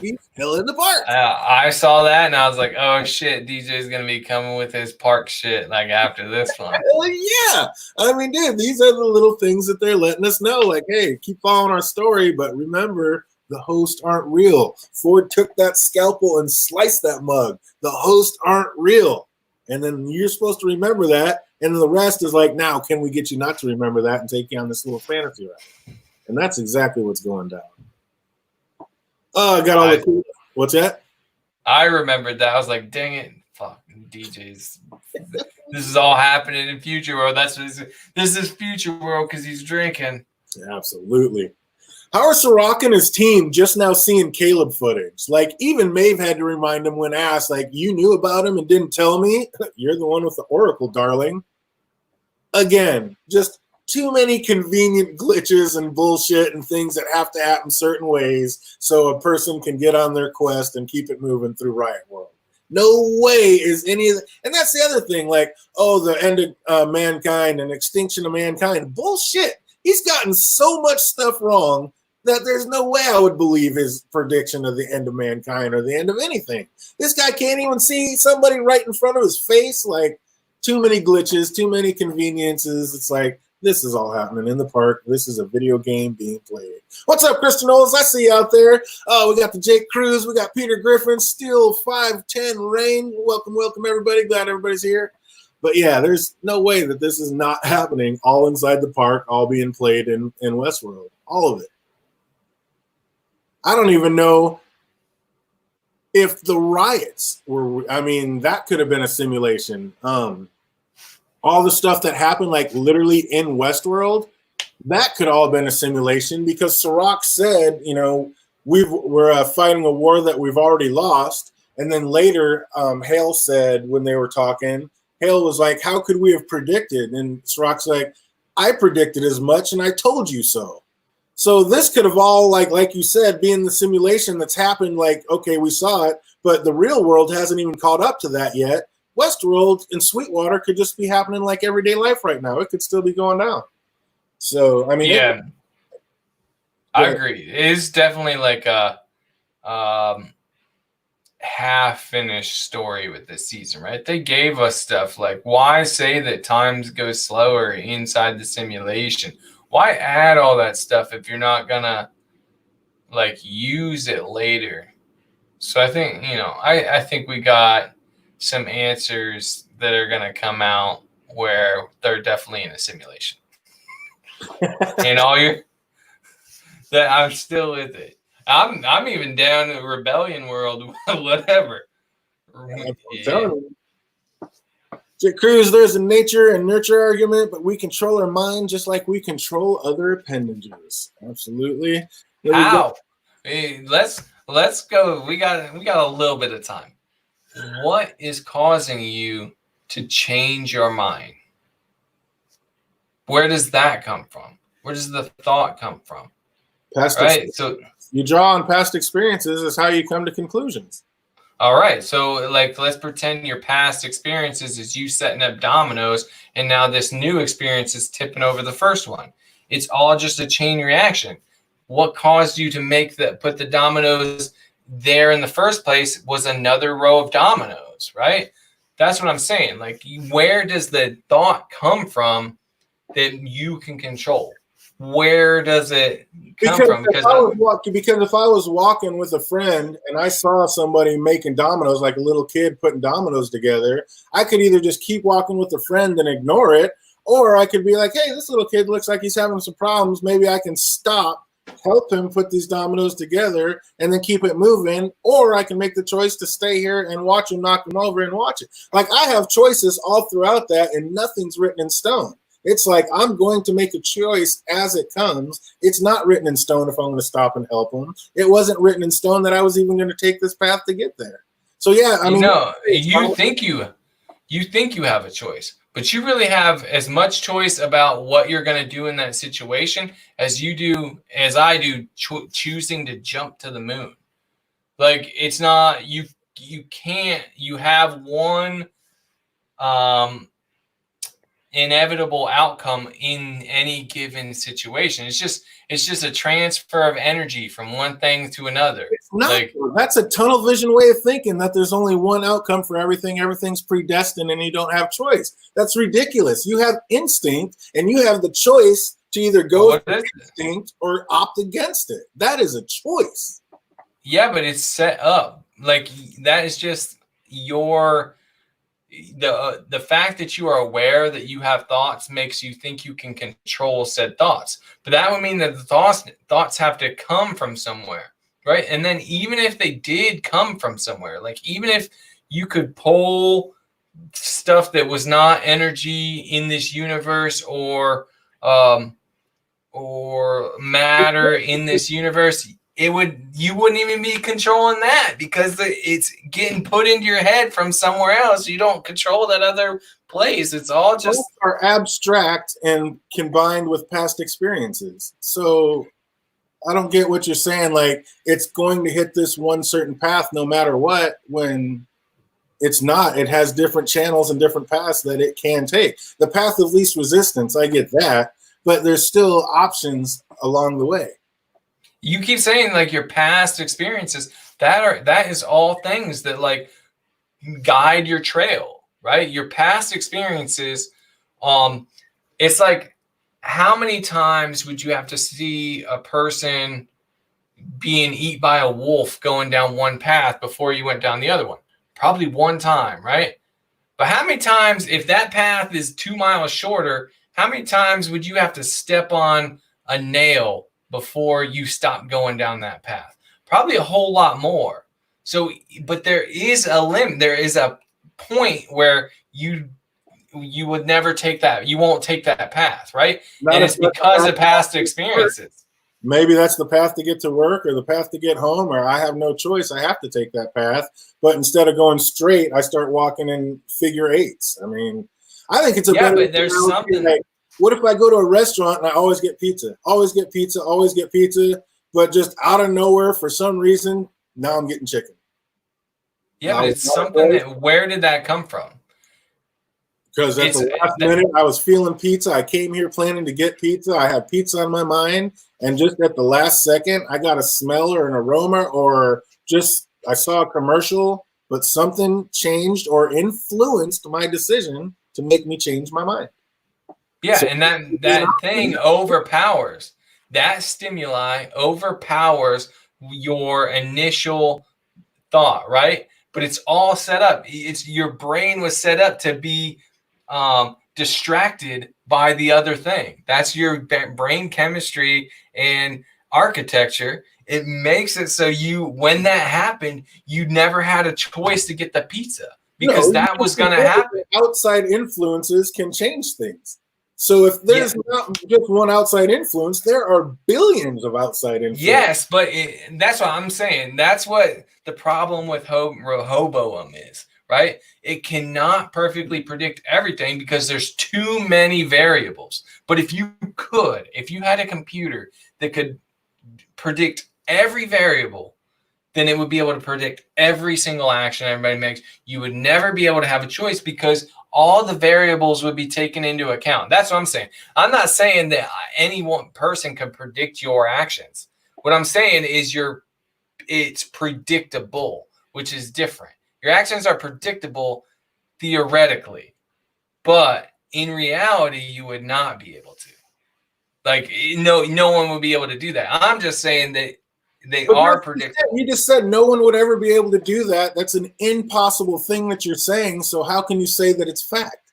he's still in the park. I saw that, and I was like, oh, shit, DJ's going to be coming with his park shit, like, after this one. Hell yeah. I mean, dude, these are the little things that they're letting us know. Like, hey, keep following our story, but remember, the hosts aren't real. Ford took that scalpel and sliced that mug. The hosts aren't real. And then you're supposed to remember that, and then the rest is like, now, can we get you not to remember that and take you on this little fantasy ride? And that's exactly what's going down. Oh, I got all the what's that? I remembered that. I was like, dang it. Fuck, DJs. This is all happening in Future World. This is Future World because he's drinking. Yeah, absolutely. How are Sirach and his team just now seeing Caleb footage? Like, even Maeve had to remind him when asked, like, you knew about him and didn't tell me? You're the one with the Oracle, darling. Again, just too many convenient glitches and bullshit and things that have to happen certain ways so a person can get on their quest and keep it moving through Riot World. No way is any of that. And that's the other thing, like, oh, the end of mankind and extinction of mankind. Bullshit. He's gotten so much stuff wrong that there's no way I would believe his prediction of the end of mankind or the end of anything. This guy can't even see somebody right in front of his face. Like, too many glitches, too many conveniences. It's like, this is all happening in the park. This is a video game being played. What's up, Kristen Knowles? I see you out there. Oh, we got the Jake Cruz. We got Peter Griffin. Steel 510 Rain. Welcome, everybody. Glad everybody's here. But yeah, there's no way that this is not happening all inside the park, all being played in Westworld. All of it. I don't even know if the riots were, I mean, that could have been a simulation. All the stuff that happened, like literally in Westworld, that could all have been a simulation because Sirach said, you know, we're fighting a war that we've already lost. And then later, Hale said when they were talking, Hale was like, how could we have predicted? And Sirach's like, I predicted as much and I told you so. So this could have all, like you said, being the simulation that's happened, like, okay, we saw it, but the real world hasn't even caught up to that yet. Westworld and Sweetwater could just be happening like everyday life right now. It could still be going down. So, I mean, yeah, I agree. It is definitely like a half-finished story with this season, right? They gave us stuff like, why say that times go slower inside the simulation? Why add all that stuff if you're not gonna like use it later? So I think, you know, I think we got some answers that are gonna come out where they're definitely in a simulation. And all your that I'm still with it. I'm even down in the rebellion world, whatever. I'm telling you. Cruz, there's a nature and nurture argument, but we control our mind just like we control other appendages. Absolutely. How? Hey, let's go. We got a little bit of time. What is causing you to change your mind? Where does that come from? Where does the thought come from? Past right. So you draw on past experiences is how you come to conclusions. All right. So like, let's pretend your past experiences is you setting up dominoes and now this new experience is tipping over the first one. It's all just a chain reaction. What caused you to put the dominoes there in the first place was another row of dominoes, right? That's what I'm saying. Like, where does the thought come from that you can control? Where does it come from? Because if I was walking with a friend and I saw somebody making dominoes, like a little kid putting dominoes together, I could either just keep walking with a friend and ignore it, or I could be like, hey, this little kid looks like he's having some problems. Maybe I can stop, help him put these dominoes together, and then keep it moving. Or I can make the choice to stay here and watch him knock them over and watch it. Like, I have choices all throughout that, and nothing's written in stone. It's like I'm going to make a choice as it comes. It's not written in stone if I'm going to stop and help them. It wasn't written in stone that I was even going to take this path to get there. So yeah, I mean, you think you have a choice, but you really have as much choice about what you're going to do in that situation as I do choosing to jump to the moon. Like, it's not you can't. You have one inevitable outcome in any given situation. It's just a transfer of energy from one thing to another. It's not, that's a tunnel vision way of thinking, that there's only one outcome for everything. Everything's predestined and you don't have choice. That's ridiculous. You have instinct and you have the choice to either go with instinct or opt against it. That is a choice. Yeah, but it's set up. Like, that is just the fact that you are aware that you have thoughts makes you think you can control said thoughts. But that would mean that the thoughts have to come from somewhere, right? And then even if they did come from somewhere, like even if you could pull stuff that was not energy in this universe or matter in this universe, you wouldn't even be controlling that because it's getting put into your head from somewhere else. You don't control that other place. It's all just are abstract and combined with past experiences. So I don't get what you're saying. Like, it's going to hit this one certain path no matter what, when it's not. It has different channels and different paths that it can take. The path of least resistance, I get that, but there's still options along the way. You keep saying like your past experiences, that is all things that like guide your trail, right? Your past experiences, it's like, how many times would you have to see a person being eaten by a wolf going down one path before you went down the other one? Probably one time, right? But how many times, if that path is 2 miles shorter, how many times would you have to step on a nail before you stop going down that path? Probably a whole lot more. So, but there is a limit. There is a point where you would never take that. You won't take that path, right? Not And if it's because of past that's experiences. maybe that's the path to get to work or the path to get home, or I have no choice. I have to take that path. But instead of going straight, I start walking in figure eights. I mean, I think it's a better. But there's something. Like, what if I go to a restaurant and I always get pizza, always get pizza, always get pizza, but just out of nowhere for some reason, now I'm getting chicken. Yeah, but it's something that, where did that come from? Because at the last minute, I was feeling pizza. I came here planning to get pizza. I had pizza on my mind. And just at the last second, I got a smell or an aroma, or just I saw a commercial, but something changed or influenced my decision to make me change my mind. Yeah, so, and that thing overpowers. That stimuli overpowers your initial thought, right? But it's all set up. It's your brain was set up to be distracted by the other thing. That's your brain chemistry and architecture. It makes it so when that happened, you never had a choice to get the pizza because that was going to happen. Outside influences can change things. So if there's not just one outside influence, there are billions of outside influence. Yes, but that's what I'm saying. That's what the problem with Rehoboam is, right? It cannot perfectly predict everything because there's too many variables. But if you had a computer that could predict every variable, then it would be able to predict every single action everybody makes. You would never be able to have a choice because all the variables would be taken into account. That's what I'm saying. I'm not saying that any one person can predict your actions. What I'm saying is it's predictable, which is different. Your actions are predictable theoretically, but in reality, you would not be able to. Like, no one would be able to do that. I'm just saying that they are predictable. You just said no one would ever be able to do that. That's an impossible thing that you're saying. So how can you say that it's fact?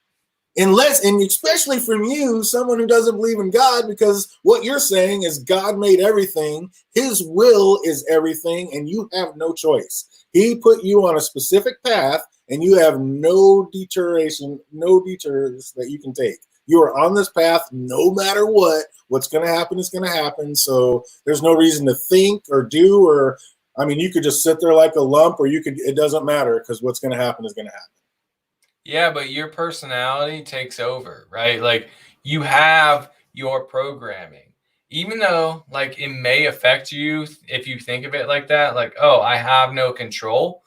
Unless, and especially from you, someone who doesn't believe in God, because what you're saying is God made everything. His will is everything, and you have no choice. He put you on a specific path, and you have no deters that you can take. You are on this path no matter what. What's going to happen is going to happen. So there's no reason to think or do, or, I mean, you could just sit there like a lump, or it doesn't matter because what's going to happen is going to happen. Yeah, but your personality takes over, right? Like you have your programming, even though like it may affect you if you think of it like that, like, oh, I have no control.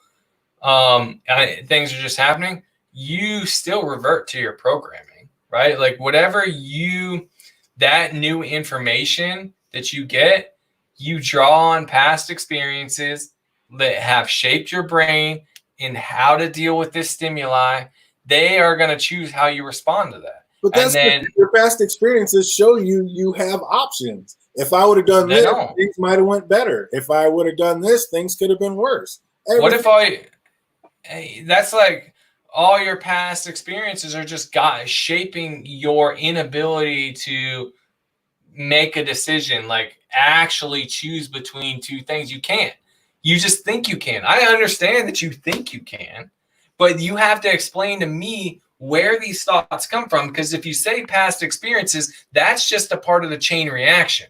Things are just happening. You still revert to your programming, right? Like whatever that new information that you get, you draw on past experiences that have shaped your brain in how to deal with this stimuli. They are going to choose how you respond to that. But that's your past experiences show you have options. If I would have done this, things might have went better. If I would have done this, things could have been worse. What if that's like all your past experiences are just shaping your inability to make a decision, like actually choose between two things. You can't. You just think you can. I understand that you think you can, but you have to explain to me where these thoughts come from, because if you say past experiences, that's just a part of the chain reaction.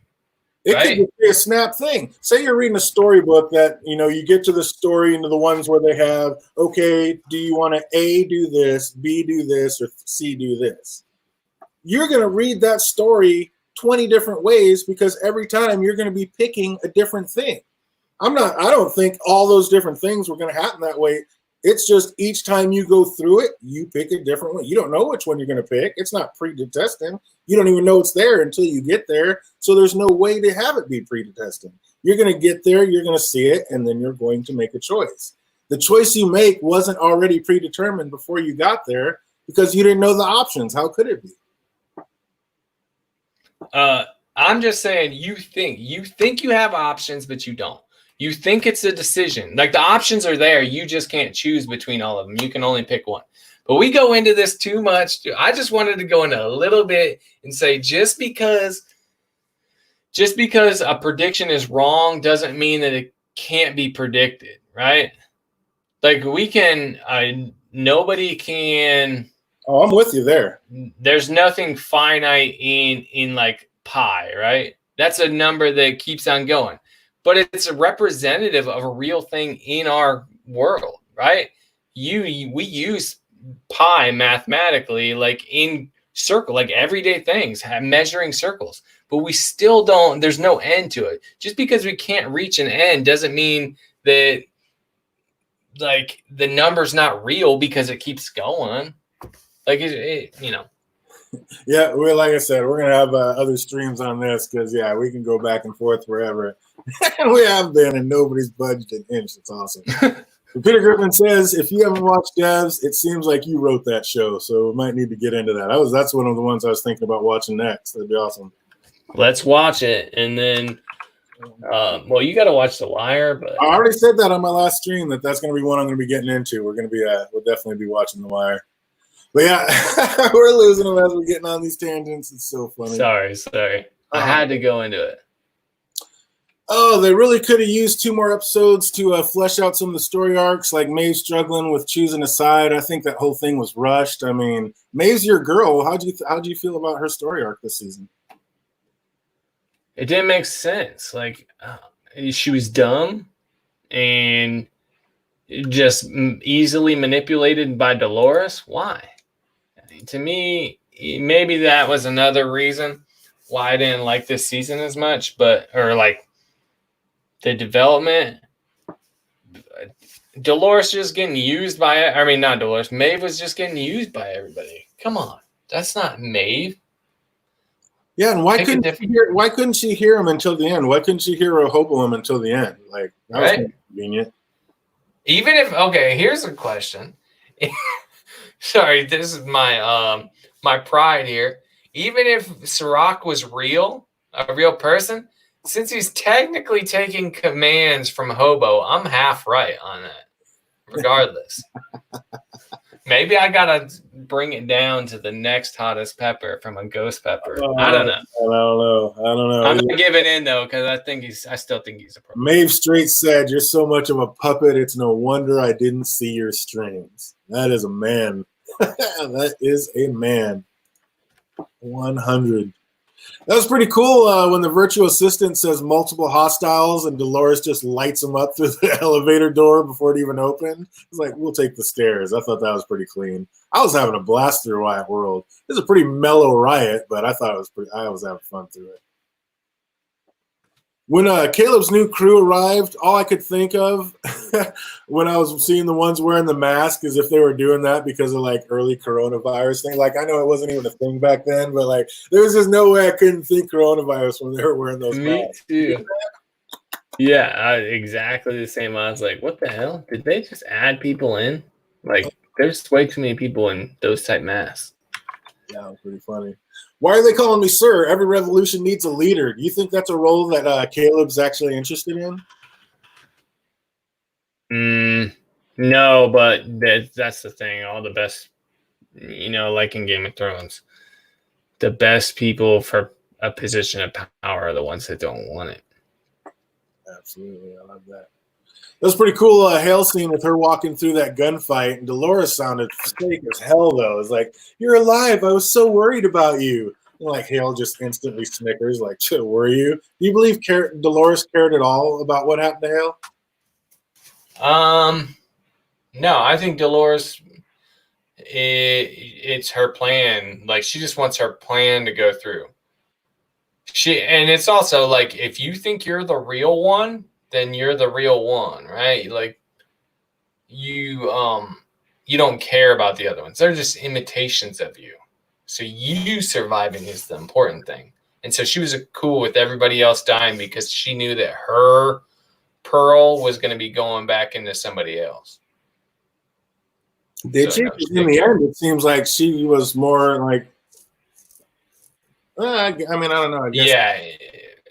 It could be a snap thing. Say you're reading a storybook that, you get to the story into the ones where they have, okay, do you want to A, do this, B, do this, or C, do this? You're going to read that story 20 different ways because every time you're going to be picking a different thing. I don't think all those different things were going to happen that way. It's just each time you go through it, you pick a different one. You don't know which one you're going to pick. It's not predestined. You don't even know it's there until you get there. So there's no way to have it be predestined. You're going to get there, you're going to see it, and then you're going to make a choice. The choice you make wasn't already predetermined before you got there because you didn't know the options. How could it be? I'm just saying you think you have options, but you don't. You think it's a decision. Like the options are there. You just can't choose between all of them. You can only pick one. But we go into this too much. I just wanted to go into a little bit and say just because a prediction is wrong doesn't mean that it can't be predicted, right? Like we can, nobody can. Oh, I'm with you there. There's nothing finite in like pi, right? That's a number that keeps on going, but it's a representative of a real thing in our world, right? We use pi mathematically, like in circle, like everyday things, measuring circles, but we still don't. There's no end to it. Just because we can't reach an end doesn't mean that like the number's not real because it keeps going. Like you know. Yeah, like I said, we're gonna have other streams on this because we can go back and forth wherever. We have been, and nobody's budged an inch. It's awesome. Peter Griffin says, if you haven't watched Devs, it seems like you wrote that show, so we might need to get into that. That's one of the ones I was thinking about watching next. That'd be awesome. Let's watch it, and then, well, you got to watch The Wire. But I already said that on my last stream that's going to be one I'm going to be getting into. We'll definitely be watching The Wire. But yeah, we're losing them as we're getting on these tangents. It's so funny. Sorry. I had to go into it. Oh, they really could have used 2 more episodes to flesh out some of the story arcs, like Maeve struggling with choosing a side. I think that whole thing was rushed. I mean, Maeve's your girl. How do you feel about her story arc this season? It didn't make sense. Like she was dumb and just easily manipulated by Dolores. Why? To me, maybe that was another reason why I didn't like this season as much, or like the development. Dolores just getting used by, not Dolores. Maeve was just getting used by everybody. Come on. That's not Maeve. Yeah, and why couldn't she hear him until the end? Why couldn't she hear Rehoboam until the end? Like, that was convenient. Even if, okay, here's a question. Sorry, this is my my pride here. Even if Sirach was real, a real person, since he's technically taking commands from Hobo, I'm half right on that. Regardless. Maybe I gotta bring it down to the next hottest pepper from a ghost pepper. I don't know. I don't know. I'm not giving in though, because I still think he's a pro. Maeve straight said, "You're so much of a puppet. It's no wonder I didn't see your strings." That is a man. That is a man. 100. That was pretty cool when the virtual assistant says multiple hostiles and Dolores just lights them up through the elevator door before it even opened. It's like, we'll take the stairs. I thought that was pretty clean. I was having a blast through Riot World. It was a pretty mellow riot, but I thought I was having fun through it. When Caleb's new crew arrived, all I could think of when I was seeing the ones wearing the mask is if they were doing that because of like early coronavirus thing. Like, I know it wasn't even a thing back then, but like there was just no way I couldn't think coronavirus when they were wearing those masks. Me too. Yeah, exactly the same. I was like, what the hell? Did they just add people in? Like, there's way too many people in those type masks. Yeah, it was pretty funny. Why are they calling me sir? Every revolution needs a leader. Do you think that's a role that Caleb's actually interested in? No, but that's the thing. All the best, like in Game of Thrones, the best people for a position of power are the ones that don't want it. Absolutely. I love that. That was pretty cool Hale scene with her walking through that gunfight, and Dolores sounded fake as hell, though. It's like, you're alive. I was so worried about you. And like Hale just instantly snickers, like, were you? Do you believe Dolores cared at all about what happened to Hale? No, I think Dolores, it's her plan. Like, she just wants her plan to go through. And it's also like, if you think you're the real one, then you're the real one, right? Like you don't care about the other ones. They're just imitations of you. So you surviving is the important thing. And so she was cool with everybody else dying because she knew that her pearl was going to be going back into somebody else. Did she? In the end, it seems like she was more like, I don't know. I guess. Yeah.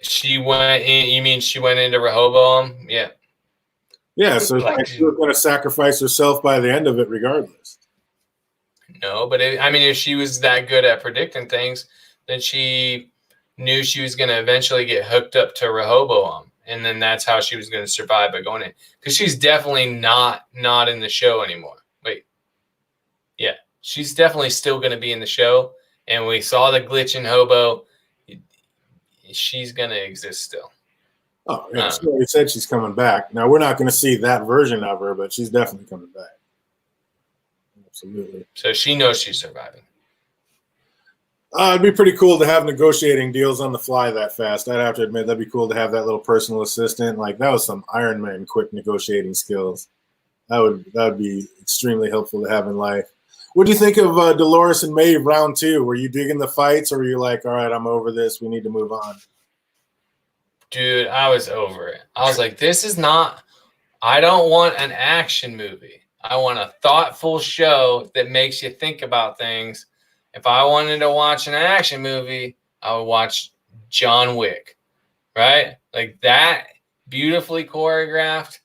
She went in, you mean she went into Rehoboam? Yeah. Yeah, so like she was going to sacrifice herself by the end of it regardless. know. But if she was that good at predicting things, then she knew she was going to eventually get hooked up to Rehoboam, and then that's how she was going to survive by going in. Because she's definitely not in the show anymore. Wait, yeah, she's definitely still going to be in the show, and we saw the glitch in Hobo. She's going to exist still. Oh, yeah, she already said she's coming back. Now, we're not going to see that version of her, but she's definitely coming back. Absolutely. So she knows she's surviving. It'd be pretty cool to have negotiating deals on the fly that fast. I'd have to admit, that'd be cool to have that little personal assistant. Like, that was some Iron Man quick negotiating skills. That would be extremely helpful to have in life. What do you think of Dolores and Maeve round 2? Were you digging the fights, or were you like, all right, I'm over this, we need to move on? Dude, I was over it. I was like, this is not – I don't want an action movie. I want a thoughtful show that makes you think about things. If I wanted to watch an action movie, I would watch John Wick, right? Like that, beautifully choreographed.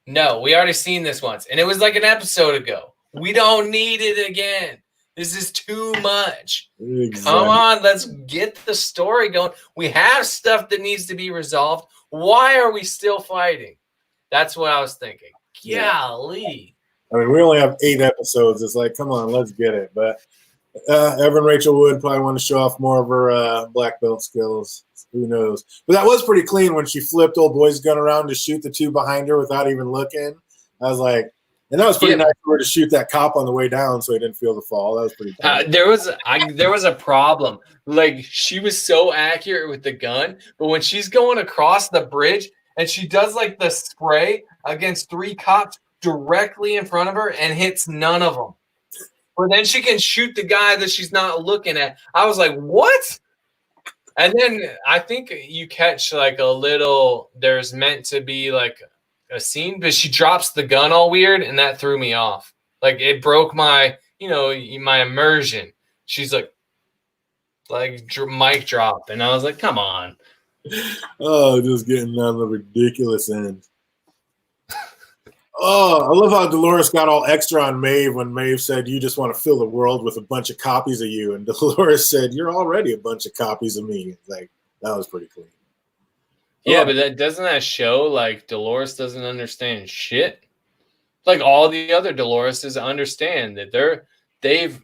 No, we already seen this once, and it was like an episode ago. We don't need it again. This is too much. Exactly. Come on, let's get the story going. We have stuff that needs to be resolved. Why are we still fighting? That's what I was thinking. Golly. I mean, we only have 8 episodes. It's like, come on, let's get it. But Evan Rachel Wood probably wanted to show off more of her black belt skills. Who knows? But that was pretty clean when she flipped old boy's gun around to shoot the 2 behind her without even looking. I was like, and that was pretty nice for her to shoot that cop on the way down so he didn't feel the fall. That was pretty cool. There was a problem. Like, she was so accurate with the gun, but when she's going across the bridge and she does like the spray against 3 cops directly in front of her and hits none of them. But then she can shoot the guy that she's not looking at. I was like, what? And then I think you catch like a little, there's meant to be like a scene, but she drops the gun all weird, and that threw me off. Like, it broke my, my immersion. She's like mic drop, and I was like, come on. Oh, just getting on the ridiculous end. Oh, I love how Dolores got all extra on Maeve when Maeve said, you just want to fill the world with a bunch of copies of you. And Dolores said, you're already a bunch of copies of me. Like, that was pretty clean. Yeah, but doesn't that show like Dolores doesn't understand shit? Like all the other Doloreses understand that they've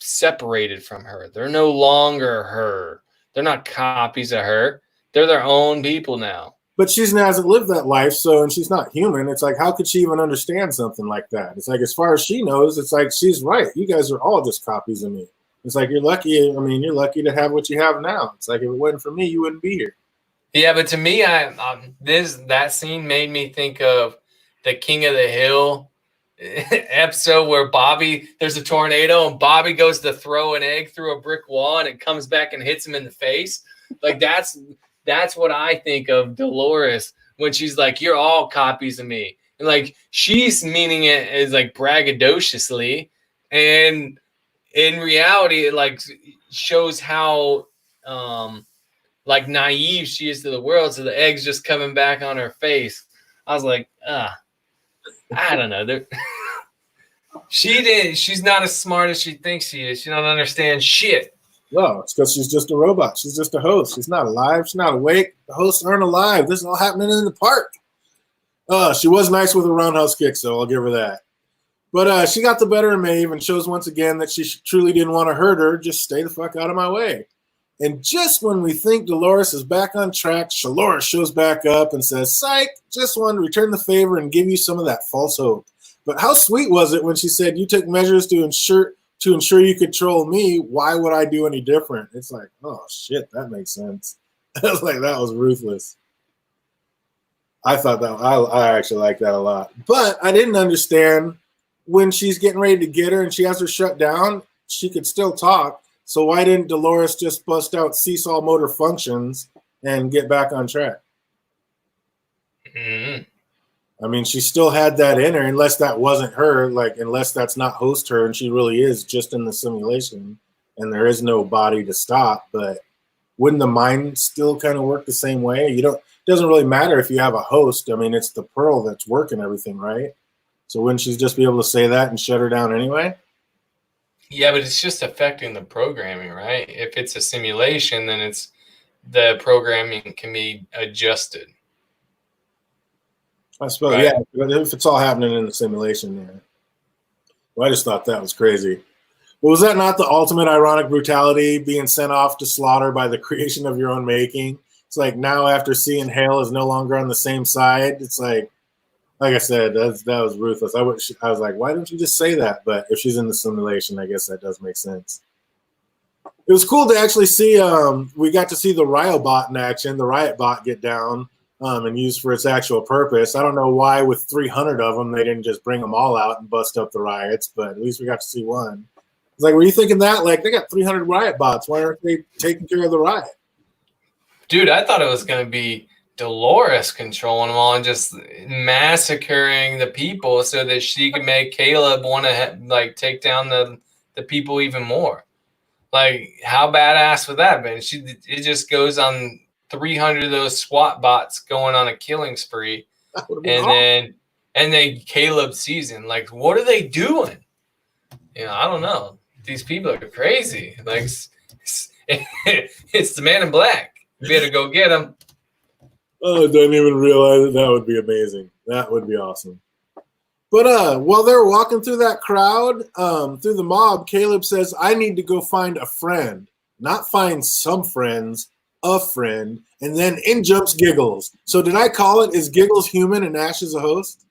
separated from her. They're no longer her. They're not copies of her. They're their own people now. But she hasn't lived that life, and she's not human. It's like, how could she even understand something like that? It's like, as far as she knows, it's like, she's right. You guys are all just copies of me. It's like, you're lucky. I mean, you're lucky to have what you have now. It's like, if it wasn't for me, you wouldn't be here. Yeah, but to me, that scene made me think of the King of the Hill episode where there's a tornado and Bobby goes to throw an egg through a brick wall and it comes back and hits him in the face. Like that's what I think of Dolores when she's like, you're all copies of me. And like, she's meaning it as like braggadociously. And in reality, it like shows how, like naive she is to the world. So the egg's just coming back on her face. I was like, I don't know. She's not as smart as she thinks she is. She don't understand shit. No, it's because she's just a robot. She's just a host. She's not alive. She's not awake. The hosts aren't alive. This is all happening in the park. She was nice with her roundhouse kick, so I'll give her that. But she got the better of Maeve and shows once again that she truly didn't want to hurt her. Just stay the fuck out of my way. And just when we think Dolores is back on track, Shalora shows back up and says, psych, just wanted to return the favor and give you some of that false hope. But how sweet was it when she said, you took measures to ensure you control me? Why would I do any different? It's like, oh, shit, that makes sense. I was like, that was ruthless. I thought that I actually like that a lot. But I didn't understand when she's getting ready to get her and she has her shut down, she could still talk. So why didn't Dolores just bust out seesaw motor functions and get back on track? Mm-hmm. I mean, she still had that in her, unless that wasn't her, like unless that's not host her and she really is just in the simulation and there is no body to stop. But wouldn't the mind still kind of work the same way? It doesn't really matter if you have a host. I mean, it's the pearl that's working everything, right? So wouldn't she just be able to say that and shut her down anyway? Yeah, but it's just affecting the programming, right? If it's a simulation, then it's the programming can be adjusted. I suppose, right? yeah. But if it's all happening in the simulation, yeah. Well, I just thought that was crazy. Well, was that not the ultimate ironic brutality, being sent off to slaughter by the creation of your own making? It's like now after seeing Hale is no longer on the same side, it's like I said, that was ruthless. I was like, why didn't you just say that? But if she's in the simulation, I guess that does make sense. It was cool to actually see. We got to see the Riot-Bot in action, the Riot-Bot get down and used for its actual purpose. I don't know why with 300 of them they didn't just bring them all out and bust up the riots, but at least we got to see one. It's like, were you thinking that? Like, they got 300 Riot-Bots. Why aren't they taking care of the riot? Dude, I thought it was going to be Dolores controlling them all and just massacring the people so that she could make Caleb want to like take down the people even more. Like, how badass would that have been? It just goes on 300 of those SWAT bots going on a killing spree, and then Caleb sees him. Like, what are they doing? I don't know. These people are crazy. Like, it's the Man in Black. You better go get him. Oh, I didn't even realize it. That would be amazing. That would be awesome. But while they're walking through that crowd, through the mob, Caleb says, I need to go find a friend. Not find some friends, a friend. And then in jumps Giggles. So did I call it, is Giggles human and Ash is a host?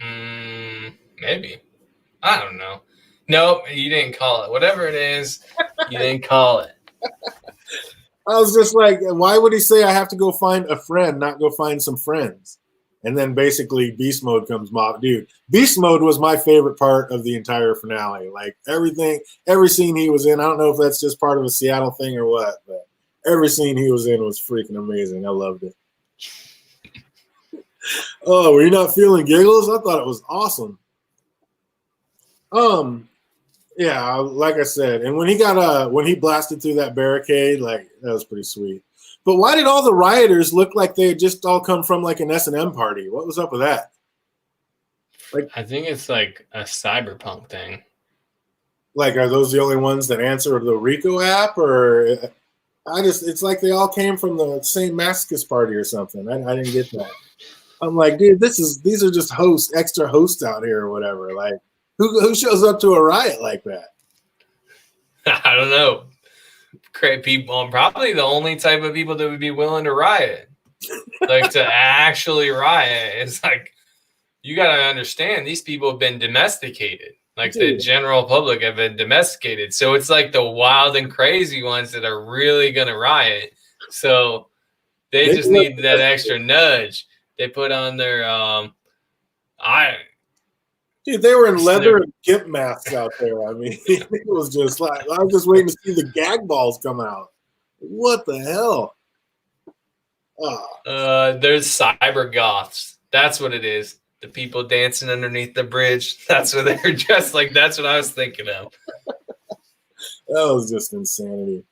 Maybe. I don't know. Nope, you didn't call it. Whatever it is, you didn't call it. I was just like, why would he say I have to go find a friend, not go find some friends? And then basically Beast Mode comes mob. Dude, Beast Mode was my favorite part of the entire finale. Like everything, every scene he was in, I don't know if that's just part of a Seattle thing or what, but every scene he was in was freaking amazing. I loved it. Oh, were you not feeling Giggles? I thought it was awesome. Yeah, like I said, and when he blasted through that barricade, like that was pretty sweet. But why did all the rioters look like they had just all come from like an S&M party? What was up with that? Like, I think it's like a cyberpunk thing. Like, are those the only ones that answer the Rico app, or it's like they all came from the same masochist party or something. I didn't get that. I'm like, dude, these are just extra hosts out here or whatever. Like, who shows up to a riot like that? I don't know. Create people, probably the only type of people that would be willing to riot, like to actually riot. It's like, you got to understand, these people have been domesticated. Like the general public have been domesticated. So it's like the wild and crazy ones that are really going to riot. So they just need that extra nudge. They put on their, Dude, they were in leather and gimp masks out there. I mean, it was just like, I was just waiting to see the gag balls come out. What the hell? There's cyber goths. That's what it is. The people dancing underneath the bridge. That's what they're just like. That's what I was thinking of. That was just insanity.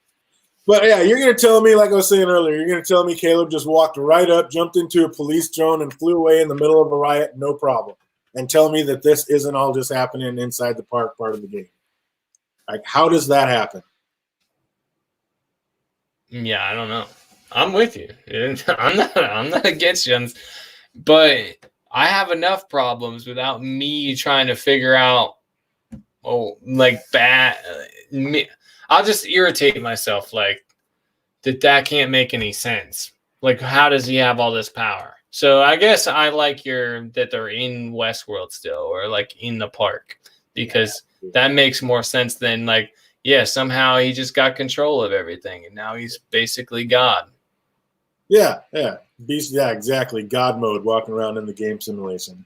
But yeah, you're going to tell me, like I was saying earlier, you're going to tell me Caleb just walked right up, jumped into a police drone, and flew away in the middle of a riot, no problem. And tell me that this isn't all just happening inside the park part of the game. Like, how does that happen? Yeah, I don't know. I'm with you. I'm not against you. But I have enough problems without me trying to figure out, I'll just irritate myself, like, that can't make any sense. Like, how does he have all this power? So I guess I like that they're in Westworld still, or like in the park, because that makes more sense than like, yeah, somehow he just got control of everything and now he's basically God. Yeah. Beast, yeah, exactly. God mode, walking around in the game simulation.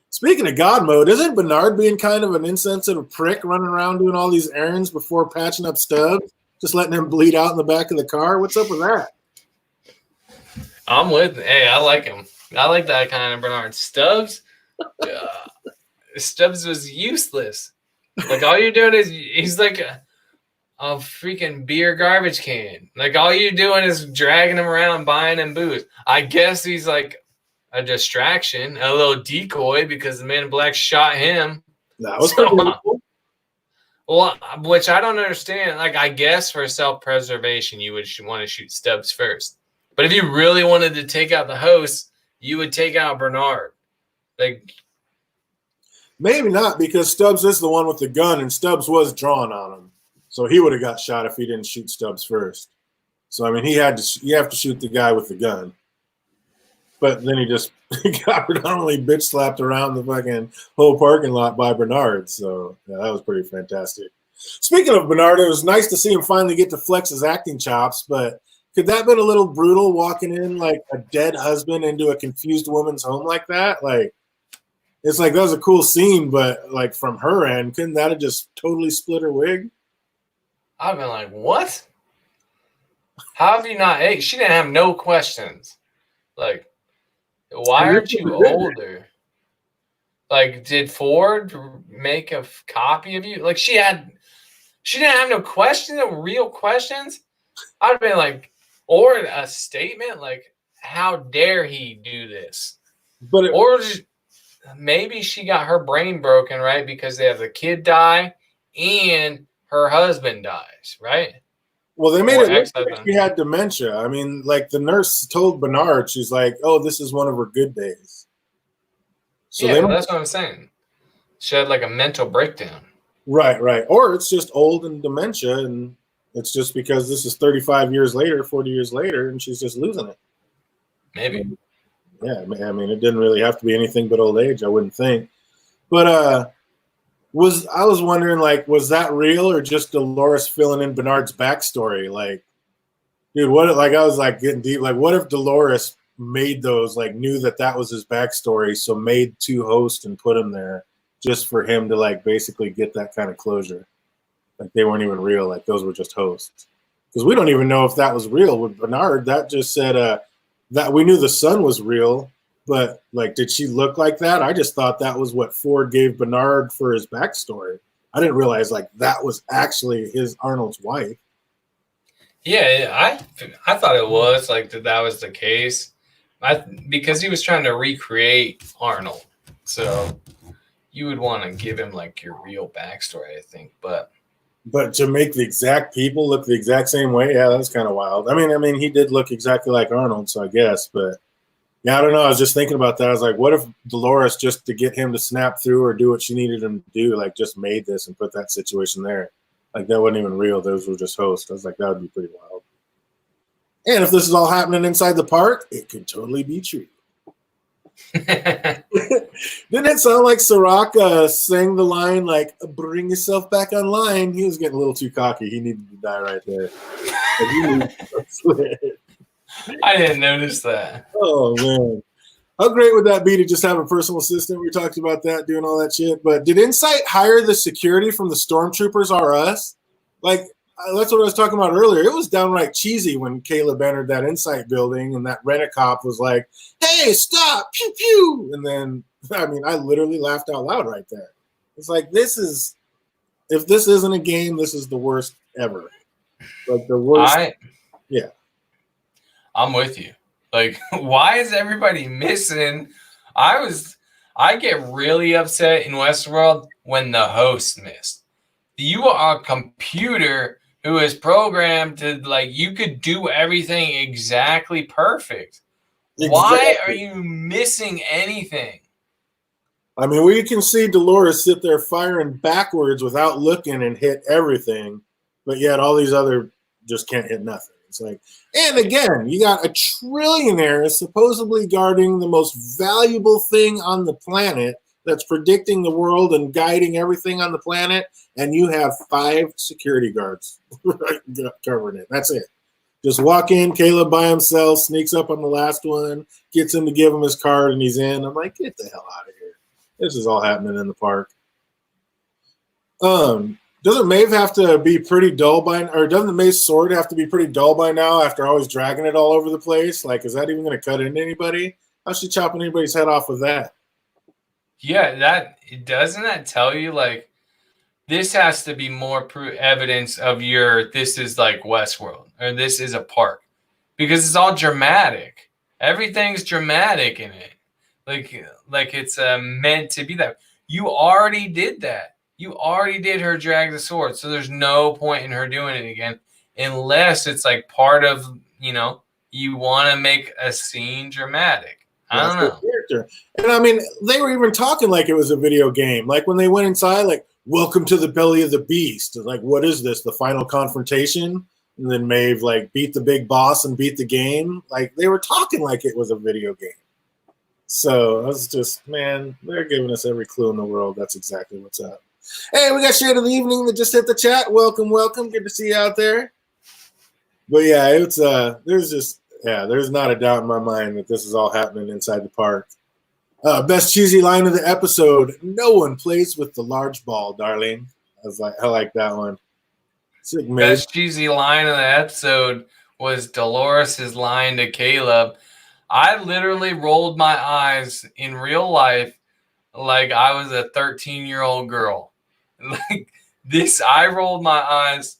Speaking of God mode, isn't Bernard being kind of an insensitive prick running around doing all these errands before patching up Stubbs, just letting him bleed out in the back of the car? What's up with that? I'm with. Hey, I like him. I like that kind of Bernard. Stubbs was useless. Like, all you're doing is he's like a freaking beer garbage can. Like, all you're doing is dragging him around, buying him booze. I guess he's like a distraction, a little decoy, because the Man in Black shot him. That was pretty cool. Well, which I don't understand. Like, I guess for self-preservation, you would want to shoot Stubbs first. But if you really wanted to take out the host, you would take out Bernard. Like, Maybe not, because Stubbs is the one with the gun, and Stubbs was drawn on him, so he would have got shot if he didn't shoot Stubbs first. So I mean, you have to shoot the guy with the gun. But then he just got predominantly bitch slapped around the fucking whole parking lot by Bernard. So yeah, that was pretty fantastic. Speaking of Bernard, it was nice to see him finally get to flex his acting chops, but could that have been a little brutal walking in like a dead husband into a confused woman's home like that? Like, it's like that was a cool scene, but like from her end, couldn't that have just totally split her wig? I've been like, what? How have you not? Hey, she didn't have no questions. Like, why aren't you older? Like, did Ford make a copy of you? Like, she didn't have no questions, no real questions. I'd have been like, or a statement like, how dare he do this? But or maybe she got her brain broken, right? Because they have the kid die and her husband dies, right? Well, they made it look like she had dementia. I mean, like the nurse told Bernard, she's like, "Oh, this is one of her good days." So yeah, that's what I'm saying. She had like a mental breakdown. Right. Or it's just old and dementia, and it's just because this is 35 years later, 40 years later, and she's just losing it. Maybe. Yeah, I mean, it didn't really have to be anything but old age, I wouldn't think. But I was wondering, like, was that real or just Dolores filling in Bernard's backstory? Like, dude, what? Like, I was like getting deep. Like, what if Dolores made those, like, knew that was his backstory, so made two hosts and put him there just for him to like basically get that kind of closure? Like, they weren't even real. Like, those were just hosts. Because we don't even know if that was real with Bernard. That just said that we knew the son was real. But, like, did she look like that? I just thought that was what Ford gave Bernard for his backstory. I didn't realize, like, that was actually Arnold's wife. Yeah, I thought it was, like, that was the case. Because he was trying to recreate Arnold. So you would want to give him, like, your real backstory, I think. But to make the exact people look the exact same way, yeah, that's kind of wild. I mean, he did look exactly like Arnold, so I guess, but... yeah, I don't know. I was just thinking about that. I was like, what if Dolores, just to get him to snap through or do what she needed him to do, like just made this and put that situation there? Like, that wasn't even real. Those were just hosts. I was like, that would be pretty wild. And if this is all happening inside the park, it could totally be true. Didn't it sound like Soraka sang the line, like, bring yourself back online? He was getting a little too cocky. He needed to die right there. I didn't notice that. Oh, man. How great would that be to just have a personal assistant? We talked about that, doing all that shit. But did Insight hire the security from the Stormtroopers or us? Like, that's what I was talking about earlier. It was downright cheesy when Caleb entered that Insight building and that rent-a-cop was like, hey, stop, pew, pew. And then, I mean, I literally laughed out loud right there. It's like, if this isn't a game, this is the worst ever. Like, the worst. Yeah. I'm with you. Like, why is everybody missing? I get really upset in Westworld when the host missed. You are a computer who is programmed to, like, you could do everything exactly perfect. Exactly. Why are you missing anything? I mean, we can see Dolores sit there firing backwards without looking and hit everything, but yet all these other just can't hit nothing. It's like, and again, you got a trillionaire supposedly guarding the most valuable thing on the planet that's predicting the world and guiding everything on the planet, and you have 5 security guards covering it. That's it. Just walk in, Caleb by himself, sneaks up on the last one, gets him to give him his card, and he's in. I'm like, get the hell out of here. This is all happening in the park. Doesn't Maeve have to be pretty dull or doesn't Maeve's sword have to be pretty dull by now after always dragging it all over the place? Like, is that even going to cut into anybody? How's she chopping anybody's head off with that? Yeah, doesn't that tell you, like, this has to be more evidence of this is like Westworld, or this is a park, because it's all dramatic. Everything's dramatic in it. Like it's meant to be that. You already did that. You already did her drag the sword, so there's no point in her doing it again, unless it's like part of, you want to make a scene dramatic. I don't know. Character. And I mean, they were even talking like it was a video game. Like when they went inside, like, welcome to the belly of the beast. Like, what is this? The final confrontation? And then Maeve like beat the big boss and beat the game. Like they were talking like it was a video game. So I was just, man, they're giving us every clue in the world. That's exactly what's up. Hey, we got Shade of the Evening that just hit the chat. Welcome, welcome. Good to see you out there. But yeah, it's there's not a doubt in my mind that this is all happening inside the park. Best cheesy line of the episode: "No one plays with the large ball, darling." I like that one. Best cheesy line of the episode was Dolores' line to Caleb. I literally rolled my eyes in real life like I was a 13-year-old girl. Like this, I rolled my eyes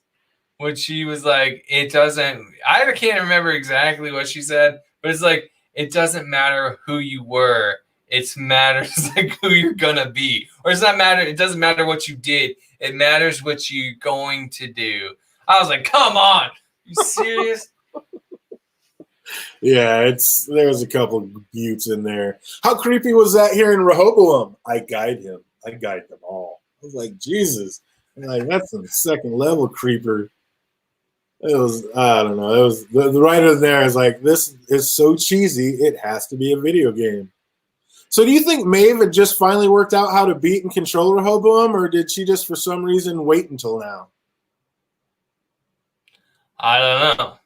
when she was like, I can't remember exactly what she said, but it's like, it doesn't matter who you were. It matters like who you're going to be. Or it doesn't matter what you did. It matters what you're going to do. I was like, come on. You serious? Yeah, there's a couple buttes in there. How creepy was that here in Rehoboam? I guide him. I guide them all. I was like, Jesus. Like, that's a second level creeper. It was, I don't know. It was the writer there is like, this is so cheesy, it has to be a video game. So do you think Maeve had just finally worked out how to beat and control Rehoboam, or did she just for some reason wait until now? I don't know.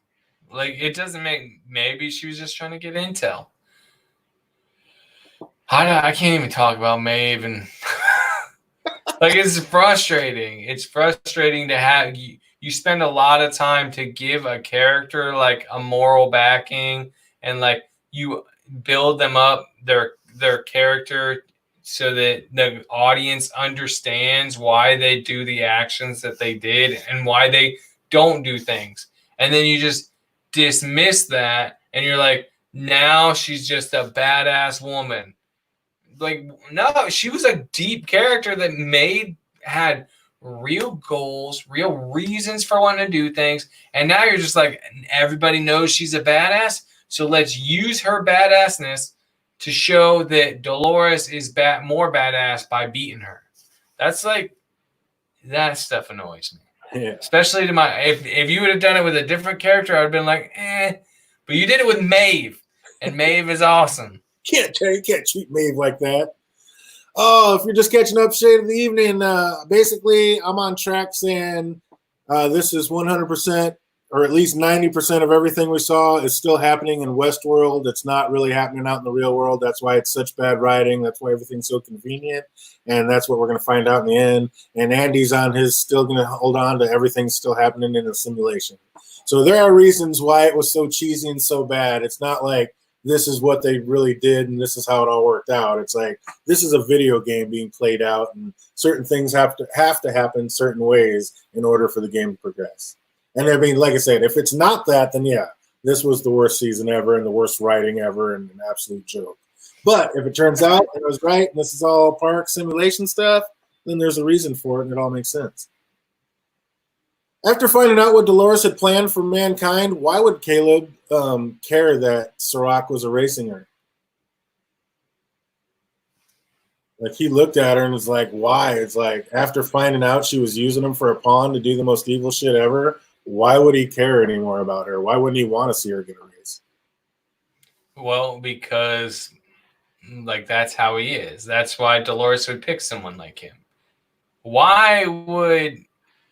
Like, it doesn't maybe she was just trying to get intel. I can't even talk about Maeve, and like, it's frustrating. It's frustrating to have you spend a lot of time to give a character like a moral backing, and like you build them up their character so that the audience understands why they do the actions that they did and why they don't do things. And then you just dismiss that and you're like, now she's just a badass woman. Like, no, she was a deep character that had real goals, real reasons for wanting to do things. And now you're just like, everybody knows she's a badass, so let's use her badassness to show that Dolores is more badass by beating her. That's like, that stuff annoys me. Yeah. Especially if you would have done it with a different character, I would have been like, But you did it with Maeve, and Maeve is awesome. You can't treat Maeve like that. Oh, if you're just catching up, Shade of the Evening, basically I'm on track saying this is 100%, or at least 90% of everything we saw is still happening in Westworld. It's not really happening out in the real world. That's why it's such bad writing. That's why everything's so convenient. And that's what we're going to find out in the end. And Andy's still going to hold on to everything still happening in a simulation. So there are reasons why it was so cheesy and so bad. It's not like this is what they really did and this is how it all worked out. It's like this is a video game being played out, and certain things have to happen certain ways in order for the game to progress. And I mean, like I said, if it's not that, then yeah, this was the worst season ever and the worst writing ever and an absolute joke. But if it turns out it was right and this is all park simulation stuff, then there's a reason for it and it all makes sense. After finding out what Dolores had planned for mankind, why would Caleb care that Serac was erasing her? Like, he looked at her and was like, why? It's like, after finding out she was using him for a pawn to do the most evil shit ever, why would he care anymore about her? Why wouldn't he want to see her get erased? Well, because like that's how he is. That's why Dolores would pick someone like him. Why would,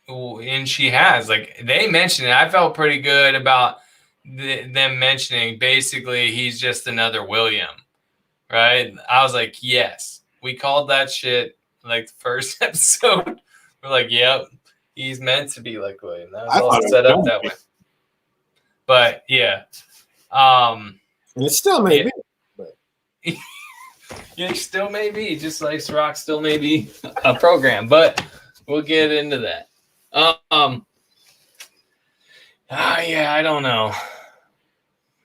and she has, like, they mentioned it. I felt pretty good about them mentioning basically he's just another William, right? I was like, yes, we called that shit like the first episode. We're like, yep, he's meant to be like William. That was all set up that way. But yeah, and it still may be. But. Yeah, still may be, just like Rock still may be a program, but we'll get into that. Yeah, I don't know.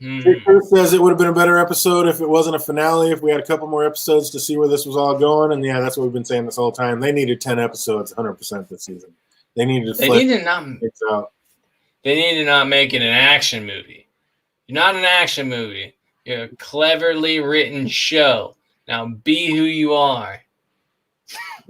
Chris says it would have been a better episode if it wasn't a finale, if we had a couple more episodes to see where this was all going. And yeah, that's what we've been saying this whole time. They needed 10 episodes 100% this season. They needed to flesh things out. They need to not make it an action movie. You're not an action movie. You're a cleverly written show. Now be who you are.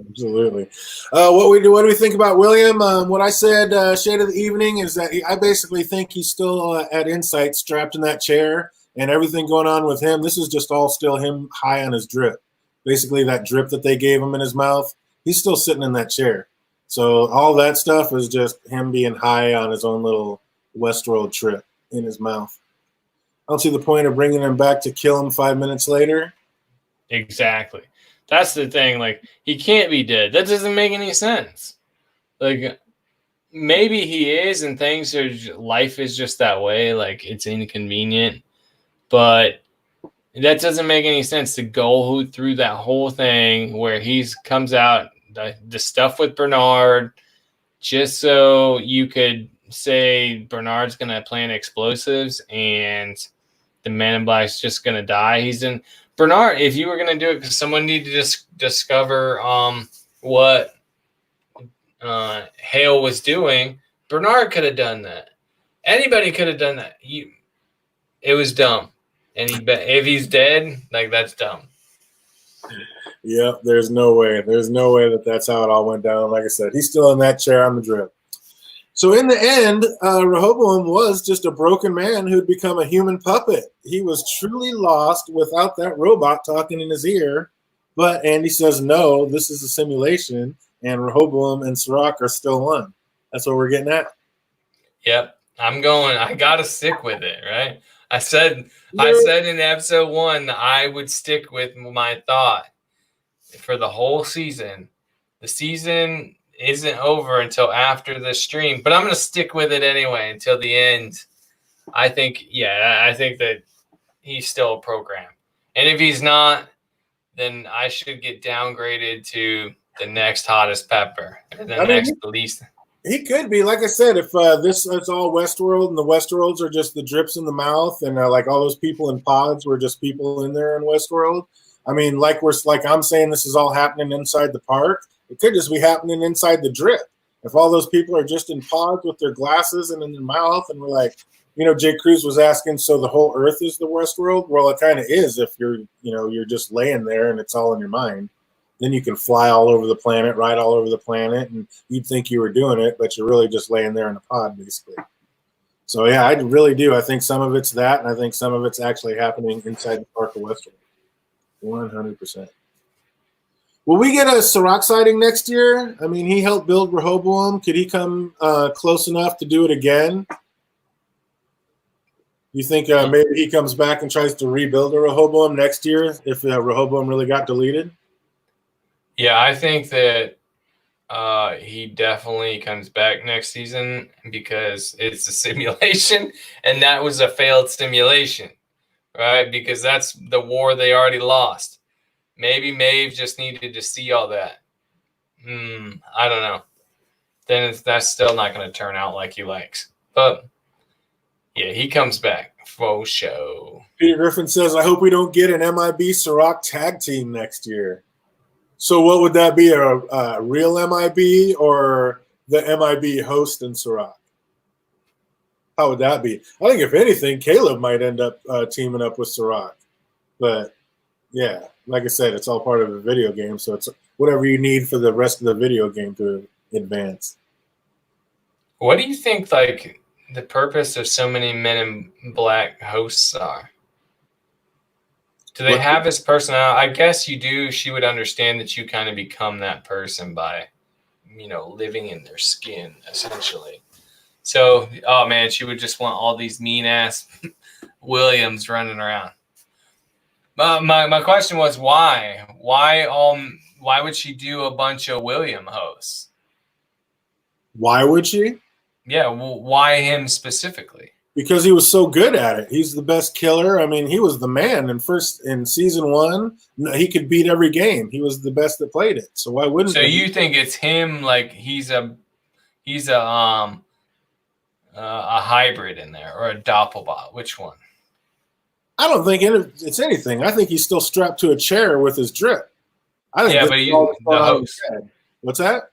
Absolutely. What do we think about William? What I said, shade of the evening, is that I basically think he's still at Insight, strapped in that chair, and everything going on with him. This is just all still him high on his drip. Basically, that drip that they gave him in his mouth, he's still sitting in that chair. So all that stuff is just him being high on his own little Westworld trip in his mouth. I don't see the point of bringing him back to kill him 5 minutes later. Exactly. That's the thing. Like, he can't be dead. That doesn't make any sense. Like, maybe he is, and life is just that way. Like, it's inconvenient. But that doesn't make any sense to go through that whole thing where he comes out, the stuff with Bernard, just so you could say Bernard's going to plant explosives and the Man in Black's just going to die. Bernard, if you were going to do it because someone needed to discover what Hale was doing, Bernard could have done that. Anybody could have done that. It was dumb. And if he's dead, like, that's dumb. Yep, there's no way. There's no way that's how it all went down. Like I said, he's still in that chair on the drip. So in the end, Rehoboam was just a broken man who'd become a human puppet. He was truly lost without that robot talking in his ear. But Andy says, no, this is a simulation, and Rehoboam and Sirach are still one. That's what we're getting at. Yep, I got to stick with it, right? I said in episode 1 that I would stick with my thought for the whole season. The season isn't over until after the stream, but I'm going to stick with it anyway until the end. I think that he's still a program. And if he's not, then I should get downgraded to the next hottest pepper. And the least. He could be. Like I said, if this is all Westworld and the Westworlds are just the drips in the mouth and like all those people in pods were just people in there in Westworld. I mean, like I'm saying this is all happening inside the park. It could just be happening inside the drip. If all those people are just in pods with their glasses and in their mouth, and we're like, Jake Cruz was asking, so the whole Earth is the Westworld? Well, it kind of is if you're just laying there and it's all in your mind. Then you can fly all over the planet, ride all over the planet, and you'd think you were doing it, but you're really just laying there in a pod, basically. So, yeah, I really do. I think some of it's that, and I think some of it's actually happening inside the park of Westworld. 100%. Will we get a Sirach sighting next year? I mean, he helped build Rehoboam. Could he come close enough to do it again? You think maybe he comes back and tries to rebuild a Rehoboam next year if Rehoboam really got deleted? Yeah, I think that he definitely comes back next season because it's a simulation, and that was a failed simulation, right? Because that's the war they already lost. Maybe Maeve just needed to see all that. I don't know. Then that's still not going to turn out like he likes. But, yeah, he comes back. Faux show. Peter Griffin says, I hope we don't get an MIB Sirach tag team next year. So what would that be, a real MIB or the MIB host and Sirach? How would that be? I think if anything, Caleb might end up teaming up with Sirach. But, yeah, like I said, it's all part of the video game, so it's whatever you need for the rest of the video game to advance. What do you think, like, the purpose of so many Men in Black hosts are? Do they have his personality? I guess you do. She would understand that you kind of become that person by, living in their skin, essentially. So, oh man, she would just want all these mean-ass Williams running around. My question was why? Why would she do a bunch of William hosts? Why would she? Yeah, well, why him specifically? Because he was so good at it. He's the best killer. I mean, he was the man in season 1. He could beat every game. He was the best that played it. So why wouldn't? So you think it's him? Like he's a hybrid in there, or a doppelbot? Which one? I don't think it's anything. I think he's still strapped to a chair with his drip. I think Yeah, this but is all that's the going on in host. his head. What's that?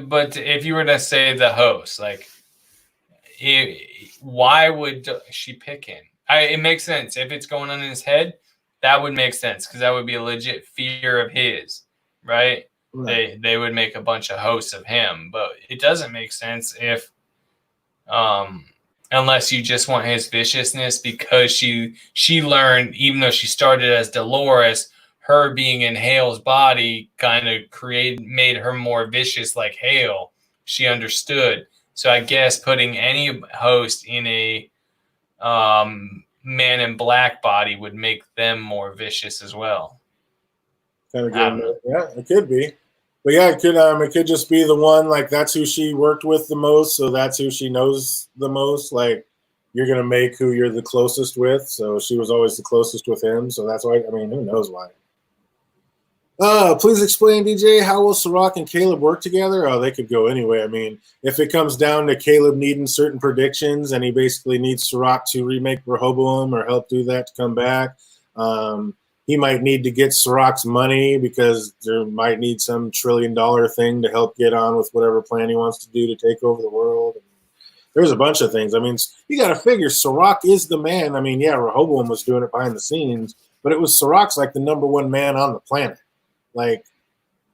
But if you were to say the host, like, why would she pick him? It makes sense. If it's going on in his head, that would make sense because that would be a legit fear of his, right? They would make a bunch of hosts of him, but it doesn't make sense if unless you just want his viciousness because she learned, even though she started as Dolores, her being in Hale's body kind of made her more vicious like Hale. She understood. So I guess putting any host in a man in black body would make them more vicious as well. Kind of good. Yeah, it could be. But yeah, it could just be the one, like that's who she worked with the most, so that's who she knows the most. Like you're gonna make who you're the closest with, so she was always the closest with him, so that's why. I mean, who knows why? Please explain, DJ, how will Sirach and Caleb work together? Oh, they could go anyway. I mean, if it comes down to Caleb needing certain predictions and he basically needs Sirach to remake Rehoboam or help do that to come back, he might need to get Sirach's money because there might need some $1 trillion thing to help get on with whatever plan he wants to do to take over the world. There's a bunch of things. I mean, you got to figure Sirach is the man. I mean, yeah, Rehoboam was doing it behind the scenes, but it was Sirach's like the number one man on the planet. Like,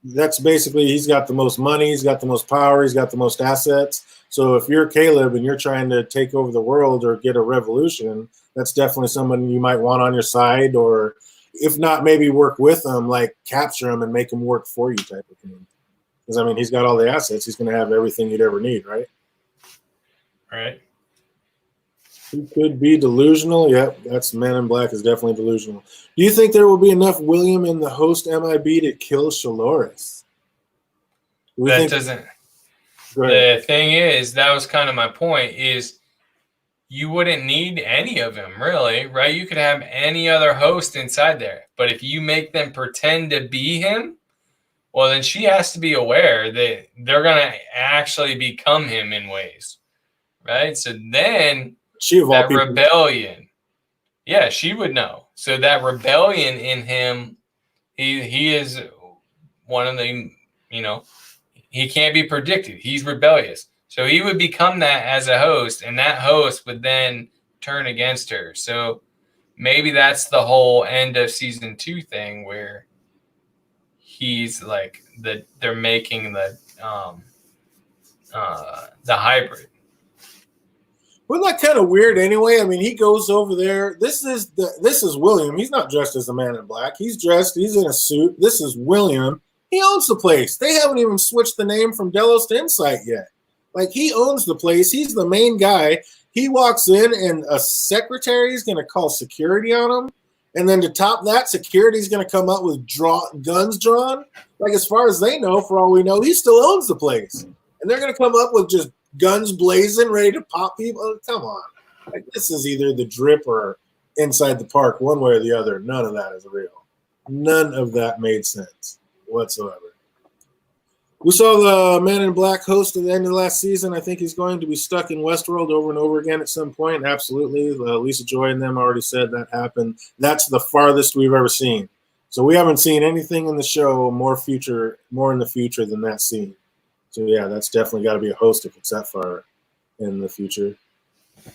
that's basically, he's got the most money, he's got the most power, he's got the most assets. So if you're Caleb and you're trying to take over the world or get a revolution, that's definitely someone you might want on your side, or if not, maybe work with them, like capture him and make him work for you type of thing. Because, I mean, he's got all the assets. He's going to have everything you'd ever need, right? Right. He could be delusional. Yep, that's Man in Black is definitely delusional. Do you think there will be enough William in the host MIB to kill Shaloris? That doesn't. The thing is, that was kind of my point, is you wouldn't need any of them, really, right? You could have any other host inside there. But if you make them pretend to be him, well, then she has to be aware that they're going to actually become him in ways, right? So then that rebellion, yeah, she would know. So that rebellion in him, he is one of the, he can't be predicted. He's rebellious. So he would become that as a host, and that host would then turn against her. So maybe that's the whole end of season 2 thing, where he's like they're making the hybrid. Wasn't that kind of weird anyway? I mean, he goes over there. This is William. He's not dressed as a Man in Black. He's in a suit. This is William. He owns the place. They haven't even switched the name from Delos to Insight yet. Like, he owns the place. He's the main guy. He walks in, and a secretary is going to call security on him. And then to top that, security is going to come up with guns drawn. Like, as far as they know, for all we know, he still owns the place. And they're going to come up with just guns blazing, ready to pop people. Oh, come on. Like, this is either the drip or Inside the Park, one way or the other. None of that is real. None of that made sense whatsoever. We saw the Man in Black host at the end of last season. I think he's going to be stuck in Westworld over and over again at some point. Absolutely. Lisa Joy and them already said that happened. That's the farthest we've ever seen. So we haven't seen anything in the show more in the future than that scene. So yeah, that's definitely got to be a host if it's that far in the future.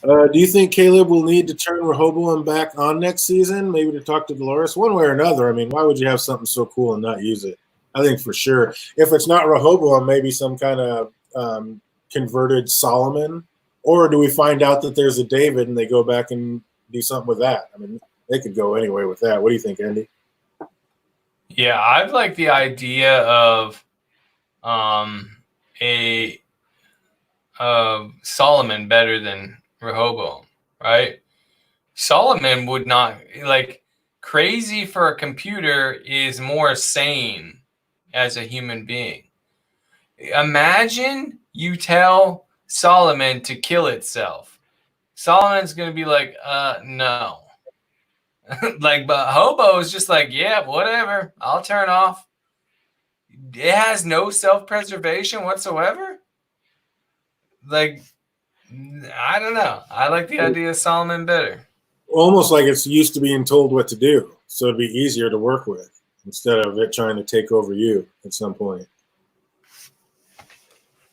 Do you think Caleb will need to turn Rehoboam back on next season? Maybe to talk to Dolores? One way or another. I mean, why would you have something so cool and not use it? I think for sure. If it's not Rehoboam, maybe some kind of converted Solomon. Or do we find out that there's a David and they go back and do something with that? I mean, they could go anyway with that. What do you think, Andy? Yeah, I'd like the idea of Solomon better than Rehoboam, right? Solomon would not, like, crazy for a computer is more sane as a human being. Imagine you tell Solomon to kill itself. Solomon's going to be like, no. Like, but Hobo is just like, yeah, whatever. I'll turn off. It has no self-preservation whatsoever. Like, I don't know. I like the idea of Solomon better. almost like it's used to being told what to do, so it'd be easier to work with instead of it trying to take over you at some point.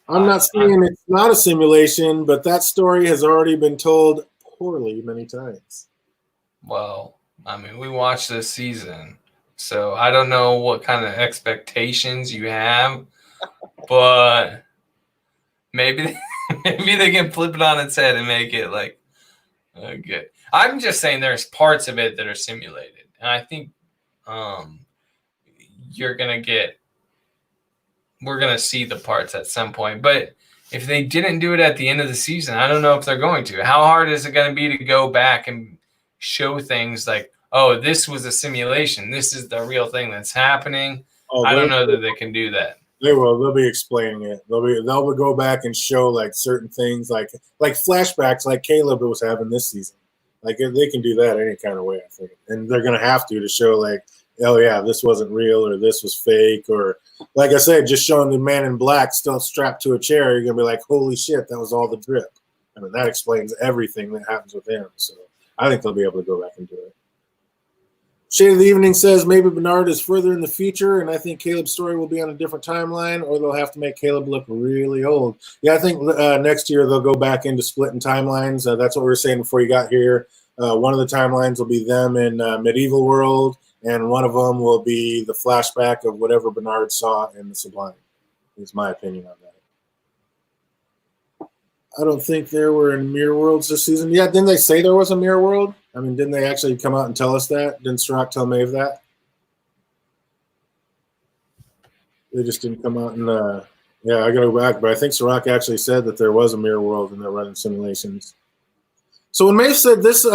I'm not saying it's not a simulation, but that story has already been told poorly many times. Well, I mean, we watched this season, so I don't know what kind of expectations you have, but maybe they can flip it on its head and make it like good. I'm just saying there's parts of it that are simulated, and I think we're gonna see the parts at some point. But if they didn't do it at the end of the season, I don't know if they're going to. How hard is it going to be to go back and show things like, oh, this was a simulation, this is the real thing that's happening? I don't know that they can do that. They will. They'll be explaining it. They'll go back and show like certain things, like flashbacks, like Caleb was having this season. Like they can do that any kind of way, I think, and they're gonna have to show like, oh yeah, this wasn't real or this was fake, or like I said, just showing the man in black still strapped to a chair. You're gonna be like, holy shit, that was all the drip. I mean, that explains everything that happens with him. So I think they'll be able to go back and do it. Shade of the Evening says maybe Bernard is further in the future, and I think Caleb's story will be on a different timeline, or they'll have to make Caleb look really old. Yeah, I think next year they'll go back into splitting timelines. That's what we were saying before you got here. One of the timelines will be them in medieval world, and one of them will be the flashback of whatever Bernard saw in the Sublime. Is my opinion on that. I don't think there were in Mirror Worlds this season. Yeah, didn't they say there was a Mirror World? I mean, didn't they actually come out and tell us that? Didn't Sirach tell Maeve that? They just didn't come out and, yeah, I got to go back. But I think Sirach actually said that there was a Mirror World and they're running simulations. So when Maeve said this,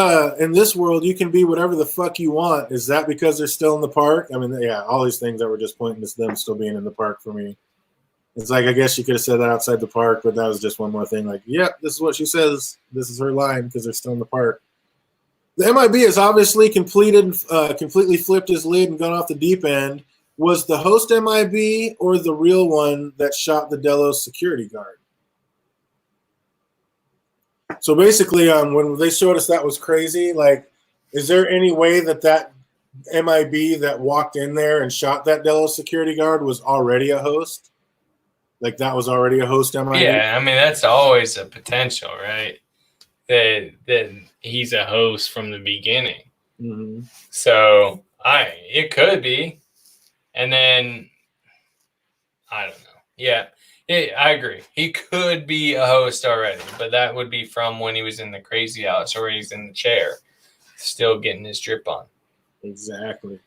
in this world, you can be whatever the fuck you want, is that because they're still in the park? I mean, yeah, all these things that were just pointing to them still being in the park for me. It's like, I guess you could have said that outside the park, but that was just one more thing. Like, yep, this is what she says. This is her line because they're still in the park. The MIB has obviously completely flipped his lid and gone off the deep end. Was the host MIB or the real one that shot the Delos security guard? So basically, when they showed us that was crazy, like, is there any way that MIB that walked in there and shot that Delos security guard was already a host? Like that was already a host MIB? Yeah, I mean, that's always a potential, right? That he's a host from the beginning. Mm-hmm. So it could be. And then, I don't know. Yeah, I agree. He could be a host already, but that would be from when he was in the Crazy House or he's in the chair, still getting his drip on. Exactly.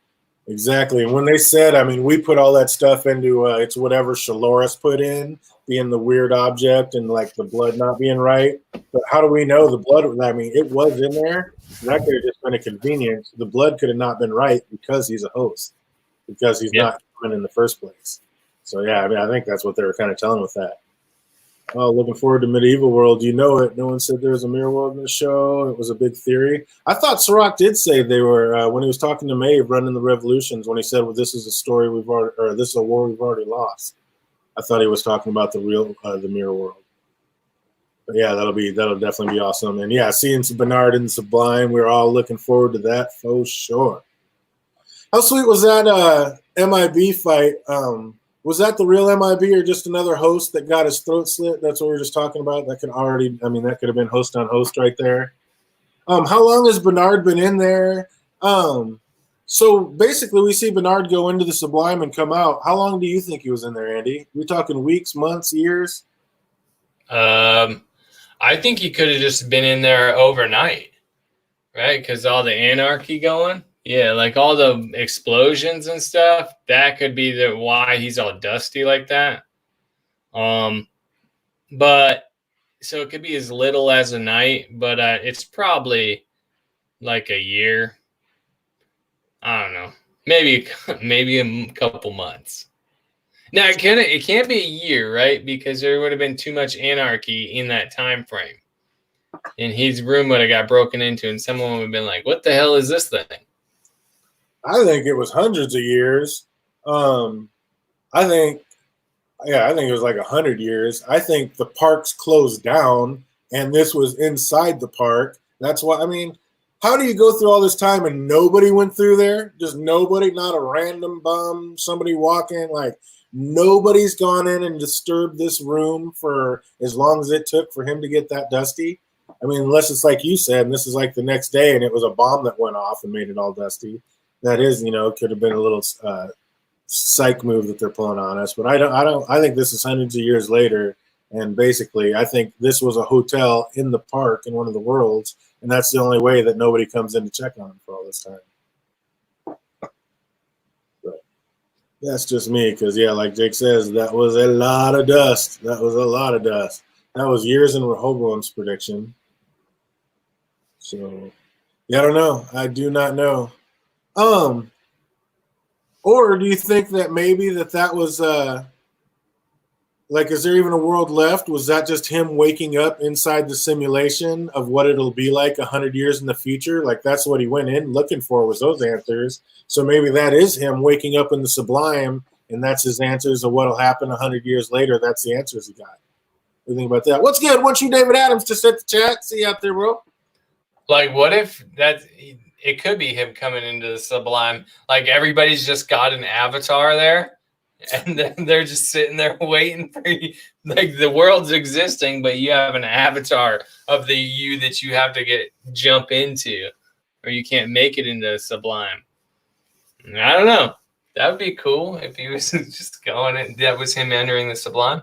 And when they said, I mean, we put all that stuff into it's whatever Shaloris put in, being the weird object and like the blood not being right. But how do we know the blood? I mean, it was in there. That could have just been a convenience. The blood could have not been right because he's a host, because he's not human in the first place. So, yeah, I mean, I think that's what they were kind of telling with that. Oh, looking forward to Medieval World. You know it. No one said there was a Mirror World in the show. It was a big theory. I thought Sirach did say they were, when he was talking to Maeve running the Revolutions, when he said, well, this is a story we've already, or this is a war we've already lost. I thought he was talking about the real, the Mirror World. But yeah, that'll definitely be awesome. And yeah, seeing Bernard in Sublime, we're all looking forward to that for sure. How sweet was that MIB fight? Was that the real MIB or just another host that got his throat slit? That's what we were just talking about. That could have been host on host right there. How long has Bernard been in there? So basically we see Bernard go into the Sublime and come out. How long do you think he was in there, Andy? We talking weeks, months, years? I think he could have just been in there overnight, right? Because all the anarchy going. Yeah, like all the explosions and stuff, that could be why he's all dusty like that. But so it could be as little as a night, but it's probably like a year. I don't know. Maybe a couple months. Now it can't be a year, right? Because there would have been too much anarchy in that time frame. And his room would have got broken into and someone would have been like, what the hell is this thing? I think it was hundreds of years. I think it was like 100 years. I think the parks closed down and this was inside the park. That's why, I mean, how do you go through all this time and nobody went through there? Just nobody, not a random bum, somebody walking, like nobody's gone in and disturbed this room for as long as it took for him to get that dusty. I mean, unless it's like you said, and this is like the next day and it was a bomb that went off and made it all dusty. That is, could have been a little psych move that they're pulling on us. But I think this is hundreds of years later. And basically, I think this was a hotel in the park in one of the worlds. And that's the only way that nobody comes in to check on him for all this time. But that's just me because, yeah, like Jake says, that was a lot of dust. That was a lot of dust. That was years in Rehoboam's prediction. So, yeah, I don't know. I do not know. Or do you think that maybe that was like, is there even a world left? Was that just him waking up inside the simulation of what it'll be like 100 years in the future? Like, that's what he went in looking for, was those answers. So maybe that is him waking up in the sublime, and that's his answers of what'll happen 100 years later. That's the answers he got. What do you think about that? What's good? Want you, David Adams, to set the chat? See you out there, bro. Like, what if it could be him coming into the sublime? Like, everybody's just got an avatar there, and then they're just sitting there waiting for you. Like, the world's existing, but you have an avatar of the you that you have to jump into, or you can't make it into the sublime. I don't know. That would be cool if he was just going and that was him entering the sublime.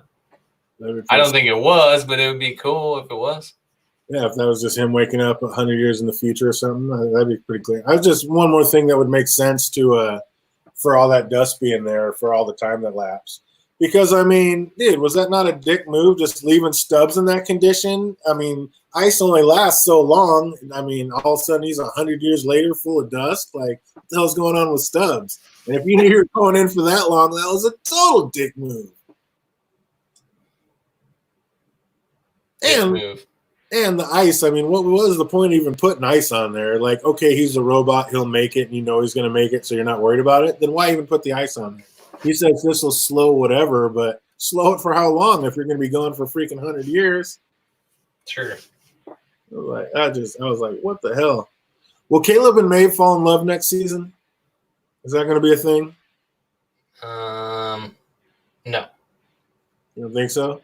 I don't think it was, but it would be cool if it was. Yeah, if that was just him waking up 100 years in the future or something, that'd be pretty clear. I was just one more thing that would make sense to for all that dust being there for all the time that lapsed. Because, I mean, dude, was that not a dick move just leaving Stubbs in that condition? I mean, ice only lasts so long. I mean, all of a sudden he's 100 years later full of dust. Like, what the hell's going on with Stubbs? And if you knew you were going in for that long, that was a total dick move. And the ice, I mean, what was the point of even putting ice on there? Like, okay, he's a robot, he'll make it, and you know he's going to make it, so you're not worried about it. Then why even put the ice on there? He says this will slow whatever, but slow it for how long if you're going to be going for freaking 100 years? Sure. I was like, what the hell? Will Caleb and Maeve fall in love next season? Is that going to be a thing? No. You don't think so?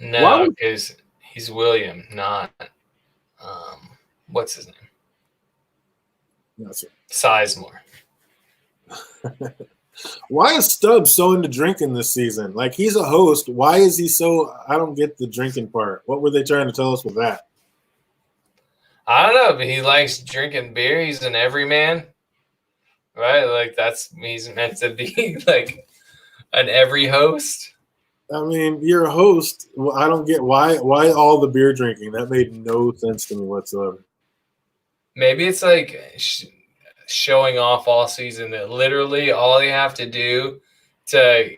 No, because he's William, not what's his name? That's it. Sizemore. Why is Stubbs so into drinking this season? Like, he's a host. Why is he so? I don't get the drinking part. What were they trying to tell us with that? I don't know, but he likes drinking beer. He's an everyman, right? Like, he's meant to be like an every host. I mean, you're a host. Well, I don't get why all the beer drinking. That made no sense to me whatsoever. Maybe it's like showing off all season that literally all you have to do to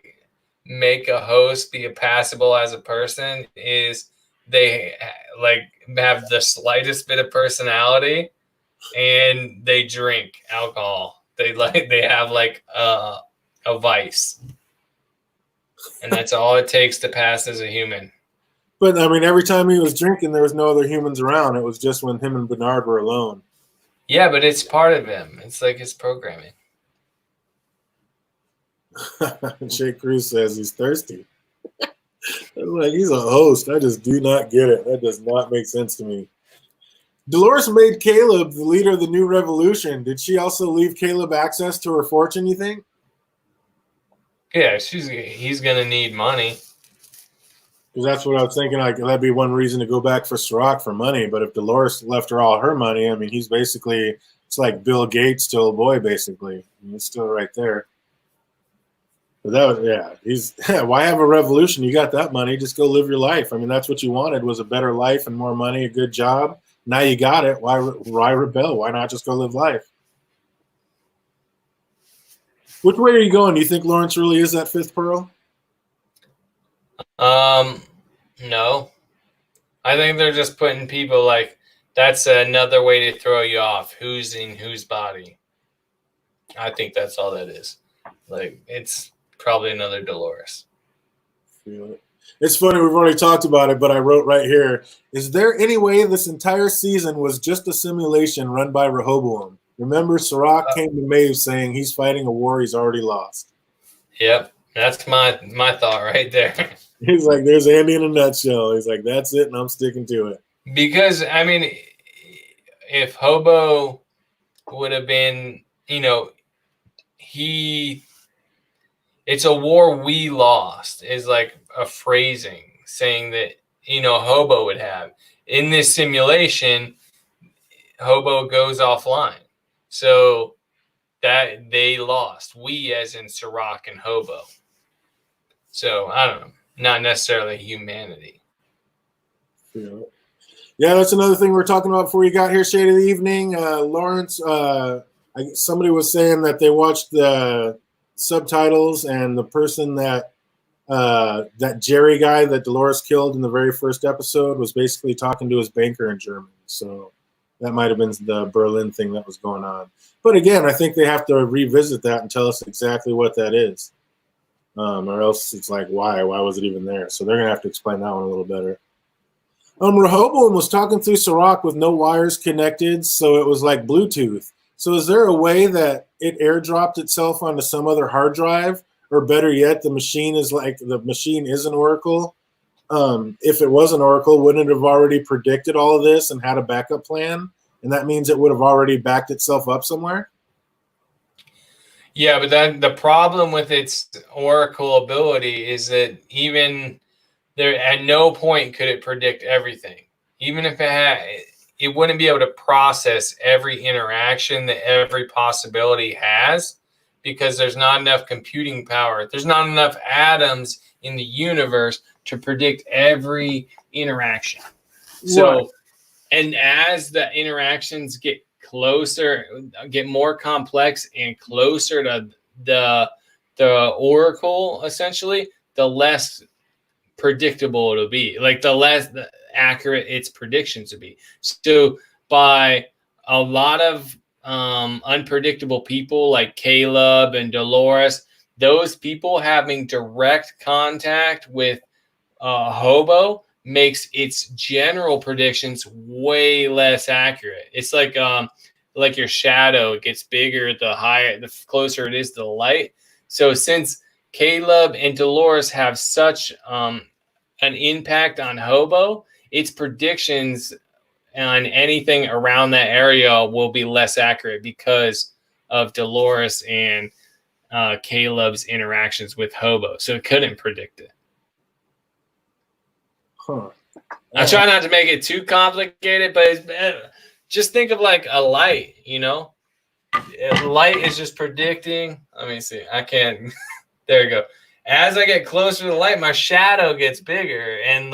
make a host be passable as a person is they like have the slightest bit of personality and they drink alcohol. They have like a vice. And that's all it takes to pass as a human. But, I mean, every time he was drinking, there was no other humans around. It was just when him and Bernard were alone. Yeah, but it's part of him. It's like his programming. Shay Cruz says he's thirsty. Like, he's a host. I just do not get it. That does not make sense to me. Dolores made Caleb the leader of the new revolution. Did she also leave Caleb access to her fortune, you think? Yeah, he's going to need money. Because that's what I was thinking. Like, that'd be one reason to go back for Sirach for money. But if Dolores left her all her money, I mean, he's basically, it's like Bill Gates to a boy, basically. I mean, he's still right there. But that was, yeah, why have a revolution? You got that money. Just go live your life. I mean, that's what you wanted, was a better life and more money, a good job. Now you got it. Why rebel? Why not just go live life? Which way are you going? Do you think Lawrence really is that fifth pearl? No. I think they're just putting people like, that's another way to throw you off. Who's in whose body? I think that's all that is. Like, it's probably another Dolores. Feel it. It's funny, we've already talked about it, but I wrote right here, is there any way this entire season was just a simulation run by Rehoboam? Remember, Sirach came to Maeve saying he's fighting a war he's already lost. Yep, that's my thought right there. He's like, there's Andy in a nutshell. He's like, that's it, and I'm sticking to it. Because, I mean, if Hobo would have been, it's a war we lost is like a phrasing saying that, Hobo would have. In this simulation, Hobo goes offline. So that they lost. We as in Sirach and Hobo. So I don't know. Not necessarily humanity. Yeah, that's another thing we were talking about before you got here, Shade of the Evening. Lawrence, somebody was saying that they watched the subtitles and the person that Jerry guy that Dolores killed in the very first episode was basically talking to his banker in German. So that might have been the Berlin thing that was going on. But again, I think they have to revisit that and tell us exactly what that is. Or else it's like, why? Why was it even there? So they're going to have to explain that one a little better. Rehoboam was talking through Sirach with no wires connected, so it was like Bluetooth. So is there a way that it airdropped itself onto some other hard drive? Or better yet, the machine is an Oracle? If it was an Oracle, wouldn't it have already predicted all of this and had a backup plan? And that means it would have already backed itself up somewhere? Yeah, but then the problem with its Oracle ability is that even there, at no point could it predict everything. Even if it wouldn't be able to process every interaction that every possibility has because there's not enough computing power. There's not enough atoms in the universe to predict every interaction. So, and as the interactions get closer, get more complex and closer to the Oracle, essentially, the less predictable it'll be, like the less accurate its predictions will be. So by a lot of unpredictable people like Caleb and Dolores, those people having direct contact with Hobo makes its general predictions way less accurate. It's like your shadow, it gets bigger the closer it is to the light. So since Caleb and Dolores have such an impact on Hobo, its predictions on anything around that area will be less accurate because of Dolores and Caleb's interactions with Hobo. So it couldn't predict it. Huh. I try not to make it too complicated, but just think of like a light, Light is just predicting. Let me see. I can't. There you go. As I get closer to the light, my shadow gets bigger, and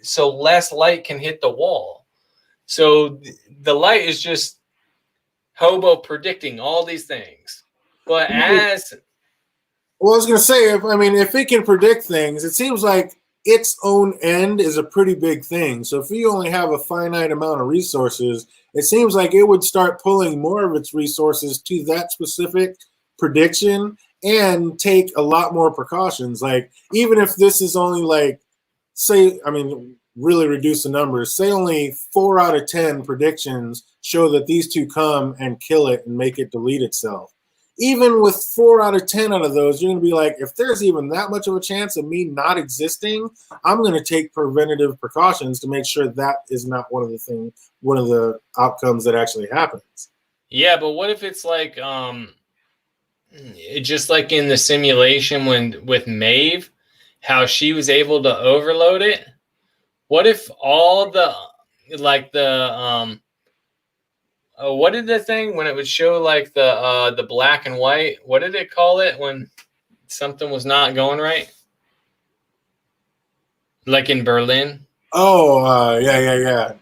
so less light can hit the wall. So the light is just Hobo predicting all these things. But I was going to say, if it can predict things, it seems like its own end is a pretty big thing. So if you only have a finite amount of resources, it seems like it would start pulling more of its resources to that specific prediction and take a lot more precautions. Like, even if this is only really reduce the numbers, say only 4 out of 10 predictions show that these two come and kill it and make it delete itself. Even with 4 out of 10 out of those, you're going to be like, if there's even that much of a chance of me not existing, I'm going to take preventative precautions to make sure that is not one of the outcomes that actually happens. Yeah, but what if it's like, just like in the simulation with Maeve, how she was able to overload it? What if all what did the thing when it would show like the black and white? What did it call it when something was not going right? Like in Berlin? Oh, yeah.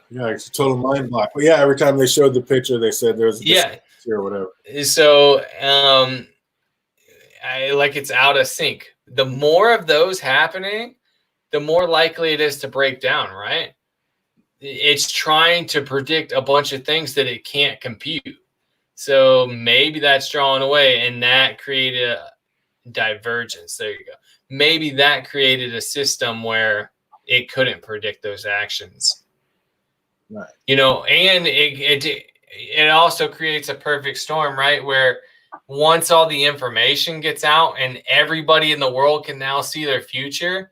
Yeah, it's a total mind block. But yeah, every time they showed the picture, they said there was a discrepancy or whatever. So, it's out of sync. The more of those happening, the more likely it is to break down, right? It's trying to predict a bunch of things that it can't compute. So maybe that's drawn away, and that created divergence. There you go. Maybe that created a system where it couldn't predict those actions. Right. You know, and it also creates a perfect storm, right? Where once all the information gets out and everybody in the world can now see their future,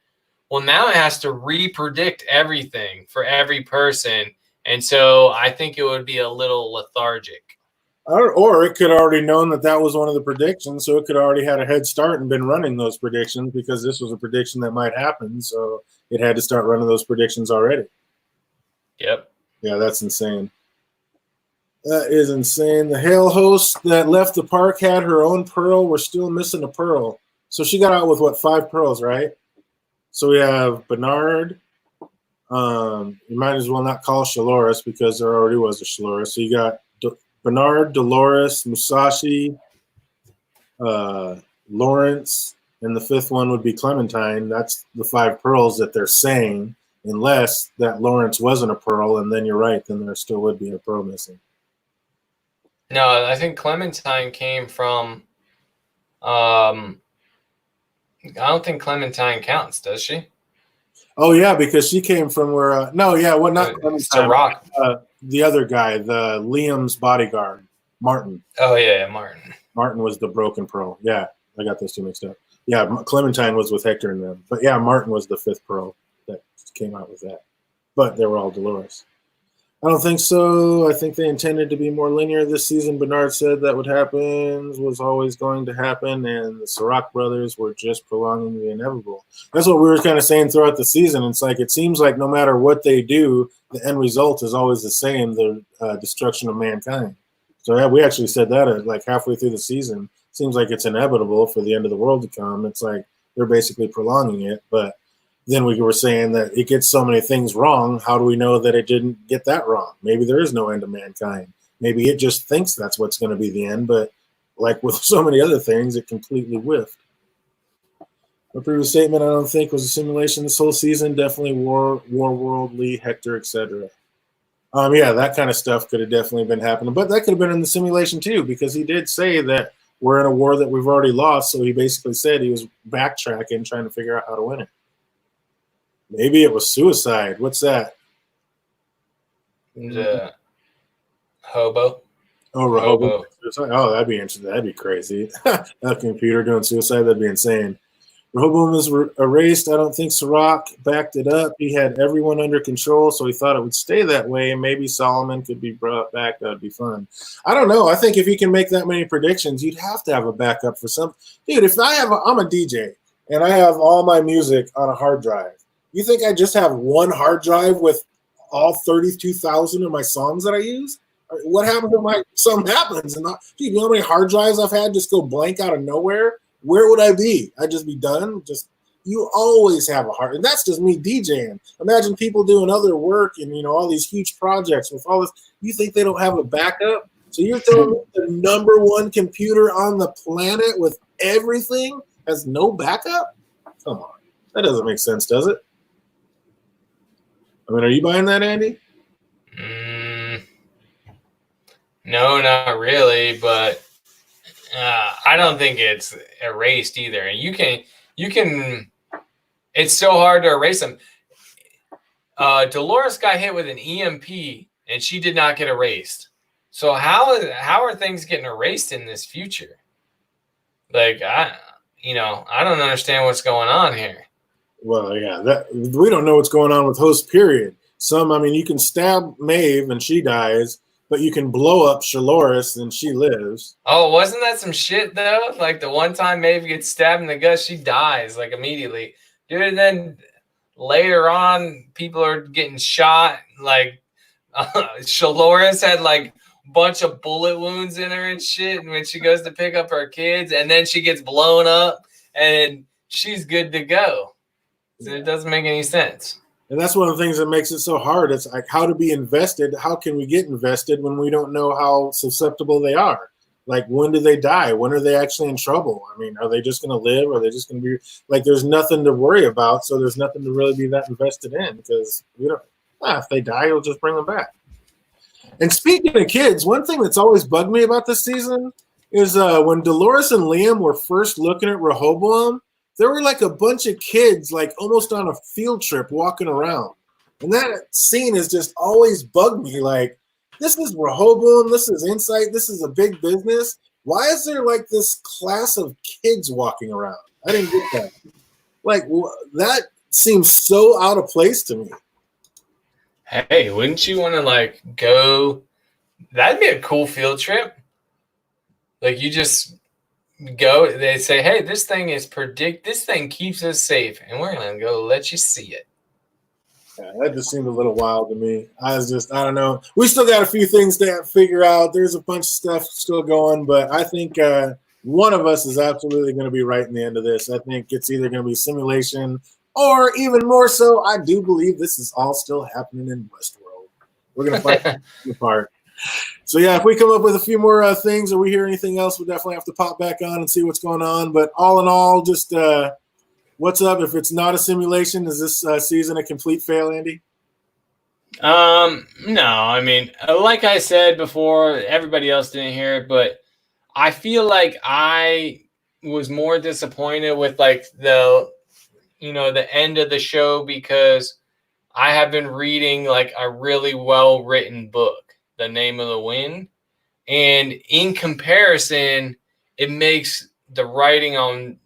well, now it has to re-predict everything for every person. And so I think it would be a little lethargic. Or it could already known that was one of the predictions, so it could already had a head start and been running those predictions because this was a prediction that might happen, so it had to start running those predictions already. Yep. Yeah, that's insane. That is insane. The Hale host that left the park had her own pearl. We're still missing a pearl. So she got out with, 5 pearls, right? So we have Bernard. You might as well not call Shaloris because there already was a Shaloris. So you got Bernard, Dolores, Musashi, Lawrence, and the 5th one would be Clementine. That's the 5 pearls that they're saying, unless that Lawrence wasn't a pearl, and then you're right, then there still would be a pearl missing. No, I think Clementine came from I don't think Clementine counts, does she? Oh, yeah, because she came from where not Clementine. Rock. The other guy, the Liam's bodyguard, Martin. Oh, yeah, Martin. Martin was the broken pearl. Yeah, I got those two mixed up. Yeah, Clementine was with Hector and them. But, yeah, Martin was the 5th pearl that came out with that. But they were all Dolores. I don't think so. I think they intended to be more linear this season. Bernard said that what happens was always going to happen, and the Sirac brothers were just prolonging the inevitable. That's what we were kind of saying throughout the season. It's like it seems like no matter what they do, the end result is always the same, the destruction of mankind. So yeah, we actually said that like halfway through the season. Seems like it's inevitable for the end of the world to come. It's like they're basically prolonging it, but then we were saying that it gets so many things wrong. How do we know that it didn't get that wrong? Maybe there is no end of mankind. Maybe it just thinks that's what's going to be the end, but like with so many other things, it completely whiffed. The previous statement, I don't think, was a simulation this whole season. Definitely war worldly, Hector, etc. Yeah, that kind of stuff could have definitely been happening, but that could have been in the simulation too, because he did say that we're in a war that we've already lost. So he basically said he was backtracking, trying to figure out how to win it. Maybe it was suicide. What's that? The hobo. Oh, hobo. Oh, that'd be interesting. That'd be crazy. A computer doing suicide, that'd be insane. Rehoboam was erased. I don't think Sirach backed it up. He had everyone under control, so he thought it would stay that way. Maybe Solomon could be brought back. That would be fun. I don't know. I think if you can make that many predictions, you'd have to have a backup for some. Dude, if I'm a DJ and I have all my music on a hard drive, you think I just have one hard drive with all 32,000 of my songs that I use? What happens if something happens? And you know how many hard drives I've had just go blank out of nowhere? Where would I be? I'd just be done. You always have a hard, and that's just me DJing. Imagine people doing other work and all these huge projects with all this. You think they don't have a backup? So you're telling me the number one computer on the planet with everything has no backup? Come on, that doesn't make sense, does it? I mean, are you buying that, Andy? No, not really, but I don't think it's erased either. And you can. It's so hard to erase them. Dolores got hit with an EMP, and she did not get erased. So how are things getting erased in this future? Like I don't understand what's going on here. Well, yeah, we don't know what's going on with host, period. You can stab Maeve and she dies, but you can blow up Shaloris and she lives. Oh, wasn't that some shit, though? Like the one time Maeve gets stabbed in the gut, she dies, like, immediately. Dude, and then later on, people are getting shot. Like, Shaloris had, like, a bunch of bullet wounds in her and shit, and when she goes to pick up her kids, and then she gets blown up, and she's good to go. So it doesn't make any sense. And that's one of the things that makes it so hard. It's like how to be invested. How can we get invested when we don't know how susceptible they are? Like, when do they die? When are they actually in trouble? I mean, are they just going to live? Are they just going to be like, there's nothing to worry about. So there's nothing to really be that invested in because if they die, you'll just bring them back. And speaking of kids, one thing that's always bugged me about this season is when Dolores and Liam were first looking at Rehoboam, there were like a bunch of kids like almost on a field trip walking around. And that scene has just always bugged me. Like, this is Rehoboam, this is Insight, this is a big business. Why is there like this class of kids walking around? I didn't get that. Like, that seems so out of place to me. Hey, wouldn't you want to like go? That'd be a cool field trip. Like, you just go, they say, hey, this thing keeps us safe, and we're gonna go let you see it. Yeah, that just seemed a little wild to me. I don't know. We still got a few things to figure out. There's a bunch of stuff still going, but I think one of us is absolutely going to be right in the end of this. I think it's either going to be simulation, or even more so, I do believe this is all still happening in Westworld. We're going to fight apart. So, yeah, if we come up with a few more things or we hear anything else, we'll definitely have to pop back on and see what's going on. But all in all, just what's up? If it's not a simulation, is this season a complete fail, Andy? No. I mean, like I said before, everybody else didn't hear it, but I feel like I was more disappointed with like the end of the show, because I have been reading like a really well-written book, The Name of the Wind. And in comparison, it makes the writing on,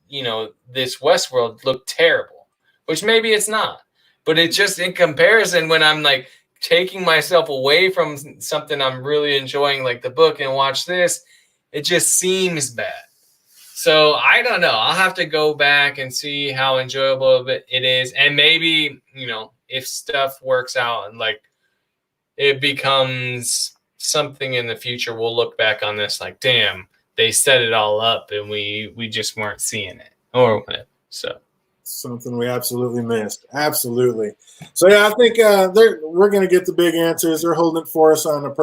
this Westworld look terrible, which maybe it's not. But it's just in comparison, when I'm like taking myself away from something I'm really enjoying, like the book, and watch this, it just seems bad. So I don't know. I'll have to go back and see how enjoyable it is. And maybe, if stuff works out and like it becomes something in the future, we'll look back on this like, damn, they set it all up and we just weren't seeing it or whatever. So something we absolutely missed. Absolutely. So yeah, I think we're going to get the big answers. They're holding it for us on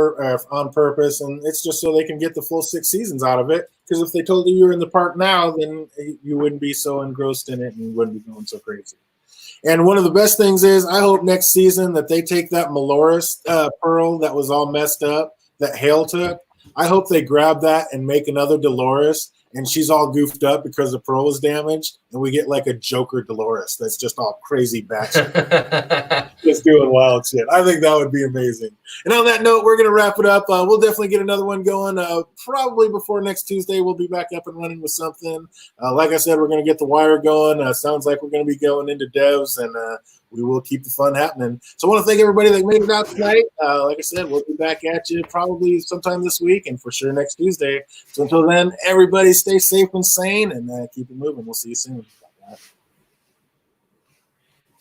purpose, and it's just so they can get the full 6 seasons out of it. Because if they told you were in the park now, then you wouldn't be so engrossed in it and you wouldn't be going so crazy. And one of the best things is, I hope next season that they take that Maloris pearl that was all messed up, that Hale took. I hope they grab that and make another Dolores, and she's all goofed up because the pearl was damaged, and we get like a Joker Dolores that's just all crazy batshit, just doing wild shit. I think that would be amazing. And on that note, we're going to wrap it up. We'll definitely get another one going. Probably before next Tuesday, we'll be back up and running with something. Like I said, we're going to get the wire going. Sounds like we're going to be going into devs, and we will keep the fun happening. So I want to thank everybody that made it out tonight. Like I said, we'll be back at you probably sometime this week, and for sure next Tuesday. So until then, everybody stay safe and sane, and keep it moving. We'll see you soon.